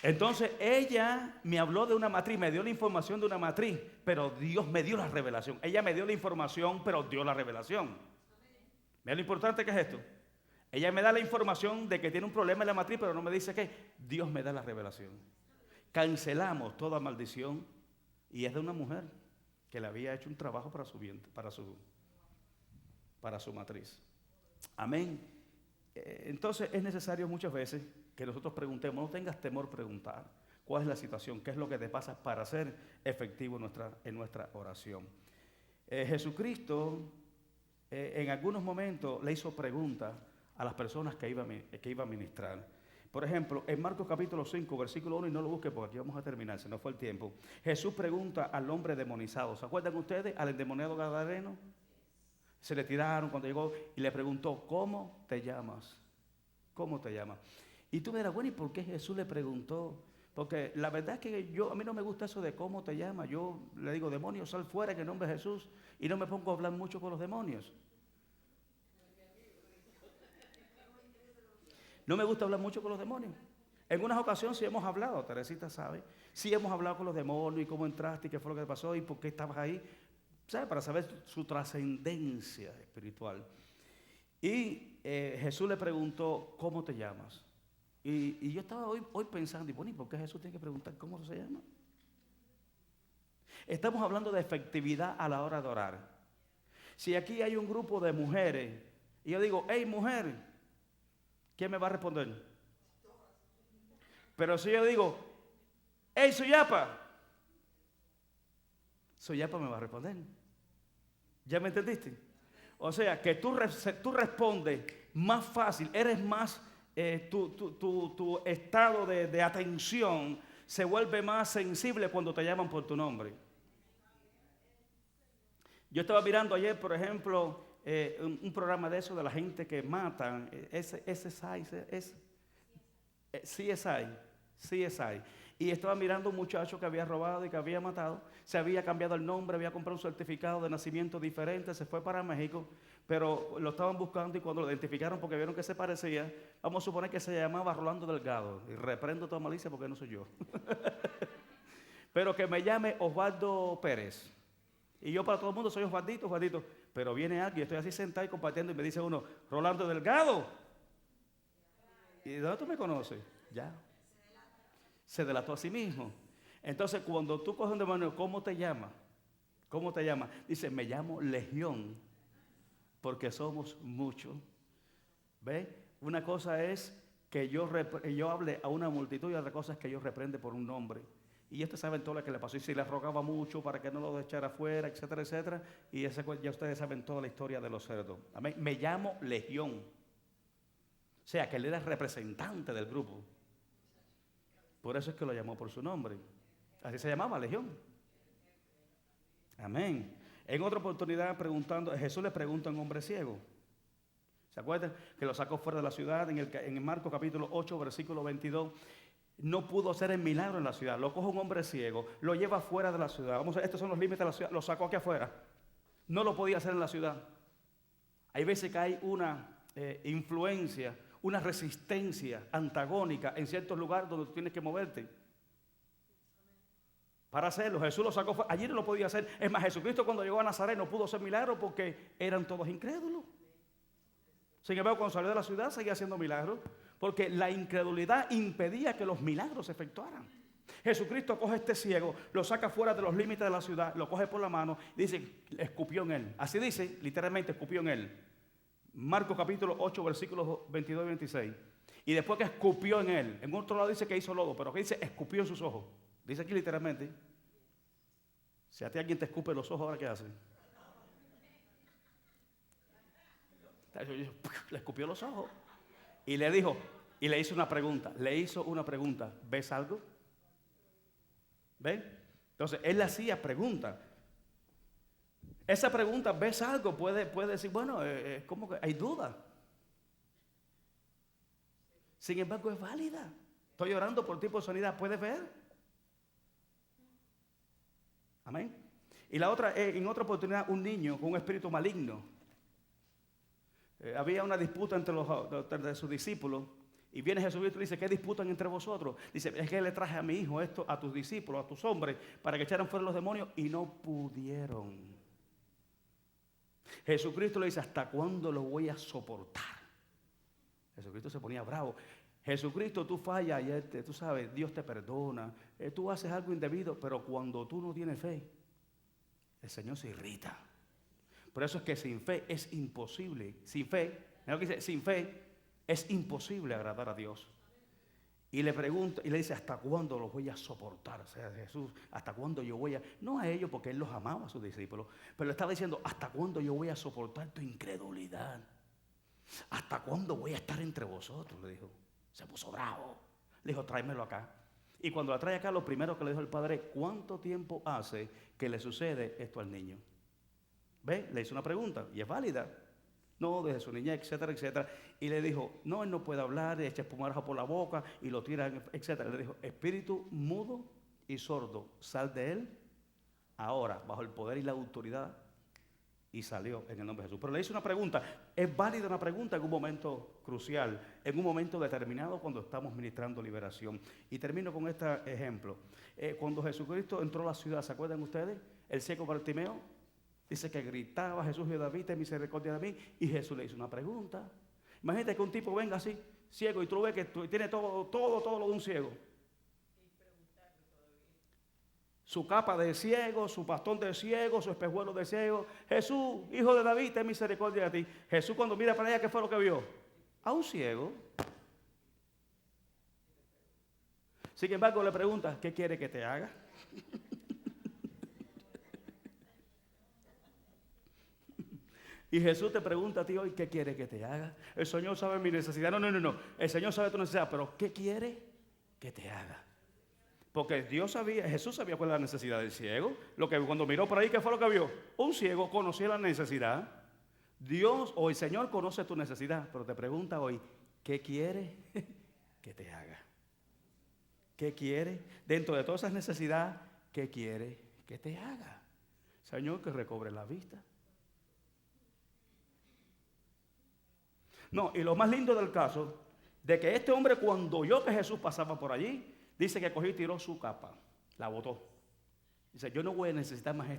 Entonces ella me habló de una matriz, me dio la información de una matriz, pero Dios me dio la revelación. Ella me dio la información, pero dio la revelación. Mira lo importante que es esto. Ella me da la información de que tiene un problema en la matriz, pero no me dice qué. Dios me da la revelación. Cancelamos toda maldición, y es de una mujer que le había hecho un trabajo para su vientre, para su matriz. Amén. Entonces es necesario muchas veces que nosotros preguntemos, no tengas temor preguntar cuál es la situación, qué es lo que te pasa para ser efectivo en nuestra oración. Jesucristo en algunos momentos le hizo preguntas a las personas que iba a ministrar. Por ejemplo, en Marcos capítulo 5, versículo 1, y no lo busque porque aquí vamos a terminar, se nos fue el tiempo. Jesús pregunta al hombre demonizado, ¿se acuerdan ustedes? Al endemoniado gadareno. Se le tiraron cuando llegó y le preguntó, ¿cómo te llamas? ¿Cómo te llamas? Y tú me dirás, bueno, ¿y por qué Jesús le preguntó? Porque la verdad es que a mí no me gusta eso de cómo te llamas. Yo le digo, demonio, sal fuera en el nombre de Jesús. Y no me pongo a hablar mucho con los demonios. No me gusta hablar mucho con los demonios. En unas ocasiones sí hemos hablado, Teresita sabe. Sí hemos hablado con los demonios y cómo entraste y qué fue lo que te pasó y por qué estabas ahí. ¿Sabe? Para saber su trascendencia espiritual. Y Jesús le preguntó, ¿cómo te llamas? Y yo estaba hoy pensando, y bueno, ¿y por qué Jesús tiene que preguntar cómo se llama? Estamos hablando de efectividad a la hora de orar. Si aquí hay un grupo de mujeres, y yo digo, hey mujer, ¿quién me va a responder? Pero si yo digo, hey Suyapa, Suyapa me va a responder. ¿Ya me entendiste? O sea, que tú respondes más fácil, eres más, tu estado de atención se vuelve más sensible cuando te llaman por tu nombre. Yo estaba mirando ayer, por ejemplo, un programa de eso de la gente que matan, CSI. Y estaba mirando a un muchacho que había robado y que había matado, se había cambiado el nombre, había comprado un certificado de nacimiento diferente, se fue para México, pero lo estaban buscando y cuando lo identificaron porque vieron que se parecía, vamos a suponer que se llamaba Rolando Delgado, y reprendo toda malicia porque no soy yo. Pero que me llame Osvaldo Pérez. Y yo para todo el mundo soy Osvaldito, pero viene alguien, estoy así sentado y compartiendo y me dice uno, Rolando Delgado. ¿Y de dónde tú me conoces? Ya. Se delató a sí mismo. Entonces, cuando tú coges un demonio, ¿cómo te llama? ¿Cómo te llama? Dice, me llamo Legión, porque somos muchos. ¿Ve? Una cosa es que yo hable a una multitud y otra cosa es que yo reprende por un nombre. Y ustedes saben todo lo que le pasó. Y si le rogaba mucho para que no lo echara afuera, etcétera, etcétera. Y ya ustedes saben toda la historia de los cerdos. Amén. Me llamo Legión. O sea, que él era representante del grupo. Por eso es que lo llamó por su nombre. Así se llamaba, Legión. Amén. En otra oportunidad Jesús le pregunta a un hombre ciego. ¿Se acuerdan? Que lo sacó fuera de la ciudad en Marcos capítulo 8, versículo 22. No pudo hacer el milagro en la ciudad. Lo coge un hombre ciego, lo lleva fuera de la ciudad. Estos son los límites de la ciudad. Lo sacó aquí afuera. No lo podía hacer en la ciudad. Hay veces que hay una influencia, una resistencia antagónica en ciertos lugares donde tú tienes que moverte para hacerlo. Jesús lo sacó fuera. Allí no lo podía hacer. Es más, Jesucristo cuando llegó a Nazaret no pudo hacer milagros porque eran todos incrédulos. Sin embargo, cuando salió de la ciudad seguía haciendo milagros porque la incredulidad impedía que los milagros se efectuaran. Jesucristo coge a este ciego, lo saca fuera de los límites de la ciudad, lo coge por la mano y dice, escupió en él. Así dice, literalmente escupió en él. Marcos capítulo 8, versículos 22 y 26. Y después que escupió en él, en otro lado dice que hizo lodo, pero aquí dice escupió en sus ojos. Dice aquí literalmente, si a ti alguien te escupe los ojos, ¿ahora qué hace? Le escupió los ojos y le dijo, y le hizo una pregunta, ¿ves algo? ¿Ven? Entonces él le hacía preguntas. Esa pregunta, ¿ves algo? Puede decir, bueno, es como que hay duda. Sin embargo, es válida. Estoy orando por ti por sanidad, ¿puedes ver? Amén. Y la otra, en otra oportunidad, un niño con un espíritu maligno. Había una disputa entre sus discípulos. Y viene Jesucristo y dice, ¿qué disputan entre vosotros? Dice, es que le traje a mi hijo esto, a tus discípulos, a tus hombres, para que echaran fuera los demonios y no pudieron. Jesucristo le dice, ¿hasta cuándo lo voy a soportar? Jesucristo se ponía bravo. Jesucristo, tú fallas y tú sabes, Dios te perdona. Tú haces algo indebido, pero cuando tú no tienes fe, el Señor se irrita. Por eso es que sin fe es imposible. Sin fe Mira lo que dice, sin fe es imposible agradar a Dios. Y le pregunta, y le dice, ¿hasta cuándo los voy a soportar? O sea, Jesús, ¿hasta cuándo yo voy a...? No a ellos, porque Él los amaba a sus discípulos, pero le estaba diciendo, ¿hasta cuándo yo voy a soportar tu incredulidad? ¿Hasta cuándo voy a estar entre vosotros? Le dijo. Se puso bravo. Le dijo, tráemelo acá. Y cuando la trae acá, lo primero que le dijo el padre, ¿cuánto tiempo hace que le sucede esto al niño? ¿Ve? Le hizo una pregunta, y es válida. No, desde su niñez, etcétera, etcétera. Y le dijo, no, él no puede hablar, echa espumarajo por la boca y lo tira, etcétera. Le dijo, espíritu mudo y sordo, sal de él ahora, bajo el poder y la autoridad. Y salió en el nombre de Jesús. Pero le hice una pregunta. Es válida una pregunta en un momento crucial, en un momento determinado cuando estamos ministrando liberación. Y termino con este ejemplo. Cuando Jesucristo entró a la ciudad, ¿se acuerdan ustedes? El ciego Bartimeo. Dice que gritaba, Jesús de David, ten misericordia de mí. Y Jesús le hizo una pregunta. Imagínate que un tipo venga así, ciego, y tú ves que tiene todo lo de un ciego. Su capa de ciego, su bastón de ciego, su espejuelo de ciego. Jesús, hijo de David, ten misericordia de ti. Jesús cuando mira para allá, ¿qué fue lo que vio? A un ciego. Sin embargo, le pregunta, ¿qué quiere que te haga? Y Jesús te pregunta a ti hoy, ¿qué quiere que te haga? El Señor sabe mi necesidad. No. El Señor sabe tu necesidad, pero ¿qué quiere que te haga? Porque Jesús sabía cuál era la necesidad del ciego. Lo que cuando miró por ahí, ¿qué fue lo que vio? Un ciego conocía la necesidad. Dios o el Señor conoce tu necesidad, pero te pregunta hoy, ¿qué quiere que te haga? ¿Qué quiere? Dentro de todas esas necesidades, ¿qué quiere que te haga? Señor, que recobre la vista. No, y lo más lindo del caso, de que este hombre cuando oyó que Jesús pasaba por allí, dice que cogió y tiró su capa, la botó. Dice, yo no voy a necesitar más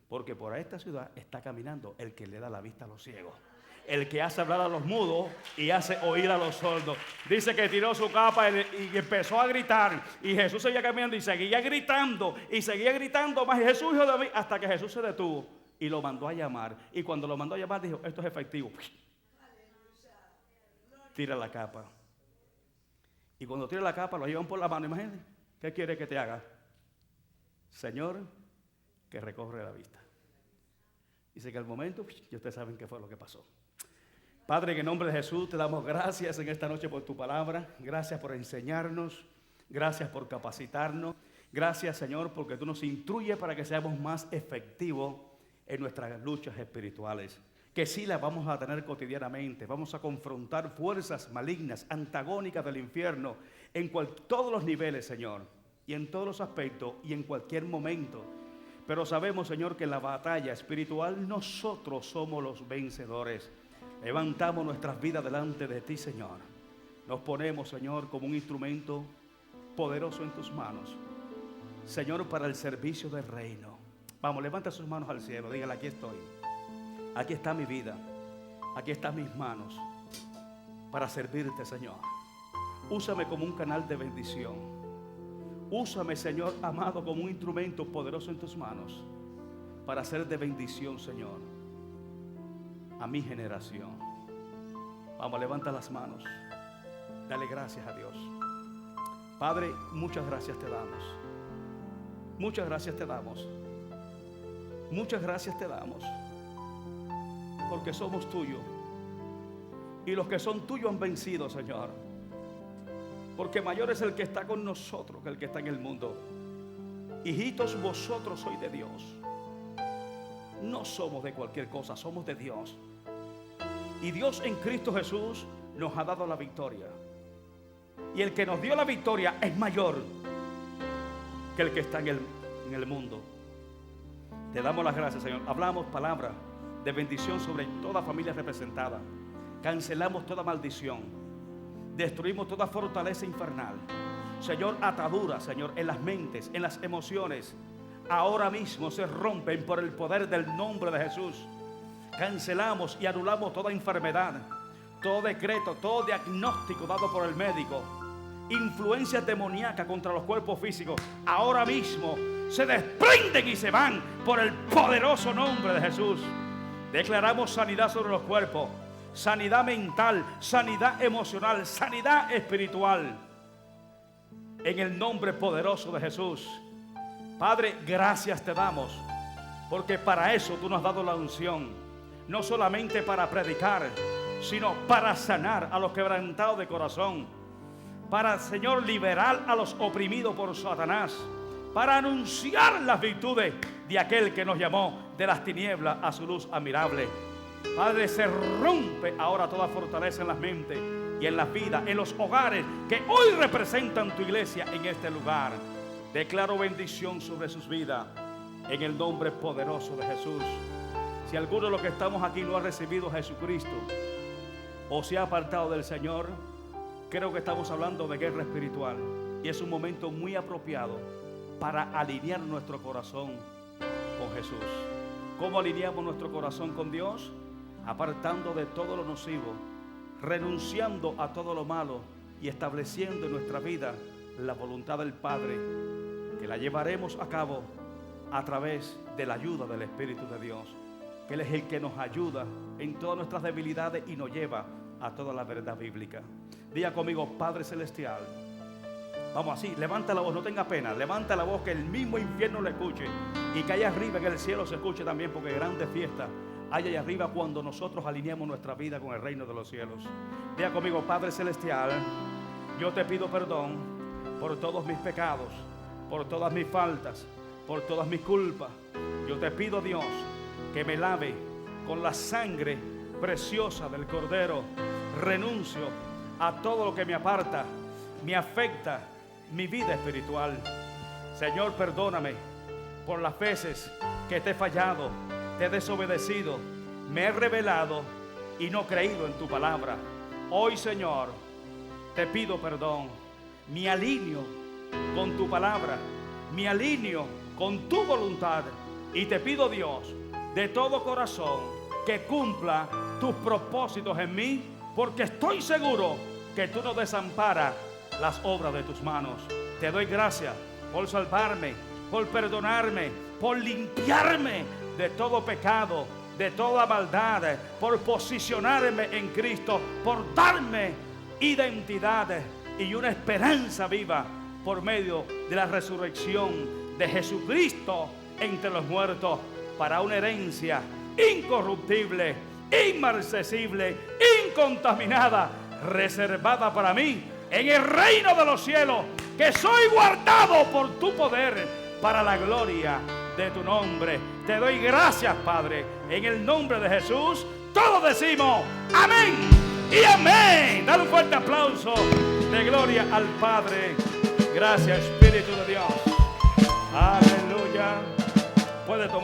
porque por esta ciudad está caminando el que le da la vista a los ciegos, el que hace hablar a los mudos y hace oír a los sordos. Dice que tiró su capa y empezó a gritar, y Jesús seguía caminando y seguía gritando más, Jesús, hijo de David, hasta que Jesús se detuvo y lo mandó a llamar. Y cuando lo mandó a llamar dijo, esto es efectivo. Tira la capa. Y cuando tira la capa lo llevan por la mano. Imagínense, ¿qué quiere que te haga? Señor, que recobre la vista. Dice que al momento, y ustedes saben qué fue lo que pasó. Padre, en el nombre de Jesús te damos gracias en esta noche por tu palabra. Gracias por enseñarnos. Gracias por capacitarnos. Gracias, Señor, porque tú nos instruyes para que seamos más efectivos en nuestras luchas espirituales, que sí las vamos a tener cotidianamente. Vamos a confrontar fuerzas malignas, antagónicas del infierno, en todos los niveles, Señor, y en todos los aspectos, y en cualquier momento. Pero sabemos, Señor, que en la batalla espiritual nosotros somos los vencedores. Levantamos nuestras vidas delante de ti, Señor. Nos ponemos, Señor, como un instrumento poderoso en tus manos, Señor, para el servicio del reino. Vamos, levanta sus manos al cielo, dígale, aquí estoy. Aquí está mi vida, aquí están mis manos para servirte, Señor. Úsame como un canal de bendición. Úsame, Señor amado, como un instrumento poderoso en tus manos para ser de bendición, Señor, a mi generación. Vamos, levanta las manos. Dale gracias a Dios. Padre, muchas gracias te damos. Muchas gracias te damos. Muchas gracias te damos. Porque somos tuyos. Y los que son tuyos han vencido, Señor. Porque mayor es el que está con nosotros que el que está en el mundo. Hijitos, vosotros sois de Dios. No somos de cualquier cosa, somos de Dios. Y Dios en Cristo Jesús nos ha dado la victoria. Y el que nos dio la victoria es mayor que el que está en el mundo. Te damos las gracias, Señor. Hablamos palabras de bendición sobre toda familia representada. Cancelamos toda maldición. Destruimos toda fortaleza infernal. Señor, ataduras, Señor, en las mentes, en las emociones, ahora mismo se rompen por el poder del nombre de Jesús. Cancelamos y anulamos toda enfermedad, todo decreto, todo diagnóstico dado por el médico, influencia demoníaca contra los cuerpos físicos, ahora mismo se desprenden y se van por el poderoso nombre de Jesús. Declaramos sanidad sobre los cuerpos, sanidad mental, sanidad emocional, sanidad espiritual. En el nombre poderoso de Jesús. Padre, gracias te damos, porque para eso tú nos has dado la unción. No solamente para predicar, sino para sanar a los quebrantados de corazón. Para, Señor, liberar a los oprimidos por Satanás. Para anunciar las virtudes de aquel que nos llamó de las tinieblas a su luz admirable. Padre, se rompe ahora toda fortaleza en las mentes y en las vidas, en los hogares que hoy representan tu iglesia en este lugar. Declaro bendición sobre sus vidas en el nombre poderoso de Jesús. Si alguno de los que estamos aquí no ha recibido a Jesucristo o se ha apartado del Señor, creo que estamos hablando de guerra espiritual y es un momento muy apropiado para alinear nuestro corazón con Jesús. ¿Cómo alineamos nuestro corazón con Dios? Apartando de todo lo nocivo, renunciando a todo lo malo y estableciendo en nuestra vida la voluntad del Padre, que la llevaremos a cabo a través de la ayuda del Espíritu de Dios, que Él es el que nos ayuda en todas nuestras debilidades y nos lleva a toda la verdad bíblica. Diga conmigo: Padre Celestial. Vamos así, levanta la voz, no tenga pena, levanta la voz, que el mismo infierno lo escuche y que allá arriba en el cielo se escuche también, porque grande fiesta hay allá arriba cuando nosotros alineamos nuestra vida con el reino de los cielos. Diga conmigo: Padre Celestial, yo te pido perdón por todos mis pecados, por todas mis faltas, por todas mis culpas. Yo te pido, Dios, que me lave con la sangre preciosa del Cordero. Renuncio a todo lo que me aparta, me afecta mi vida espiritual. Señor, perdóname por las veces que te he fallado, te he desobedecido, me he rebelado y no creído en tu palabra. Hoy, Señor, te pido perdón. Me alineo con tu palabra, me alineo con tu voluntad y te pido, Dios, de todo corazón, que cumpla tus propósitos en mí, porque estoy seguro que tú no desamparas las obras de tus manos. Te doy gracias por salvarme, por perdonarme, por limpiarme de todo pecado, de toda maldad, por posicionarme en Cristo, por darme identidad y una esperanza viva por medio de la resurrección de Jesucristo entre los muertos, para una herencia incorruptible, inmarcesible, incontaminada, reservada para mí en el reino de los cielos, que soy guardado por tu poder para la gloria de tu nombre. Te doy gracias, Padre, en el nombre de Jesús. Todos decimos amén y amén. Dale un fuerte aplauso de gloria al Padre. Gracias, Espíritu de Dios. Aleluya. Puede tomar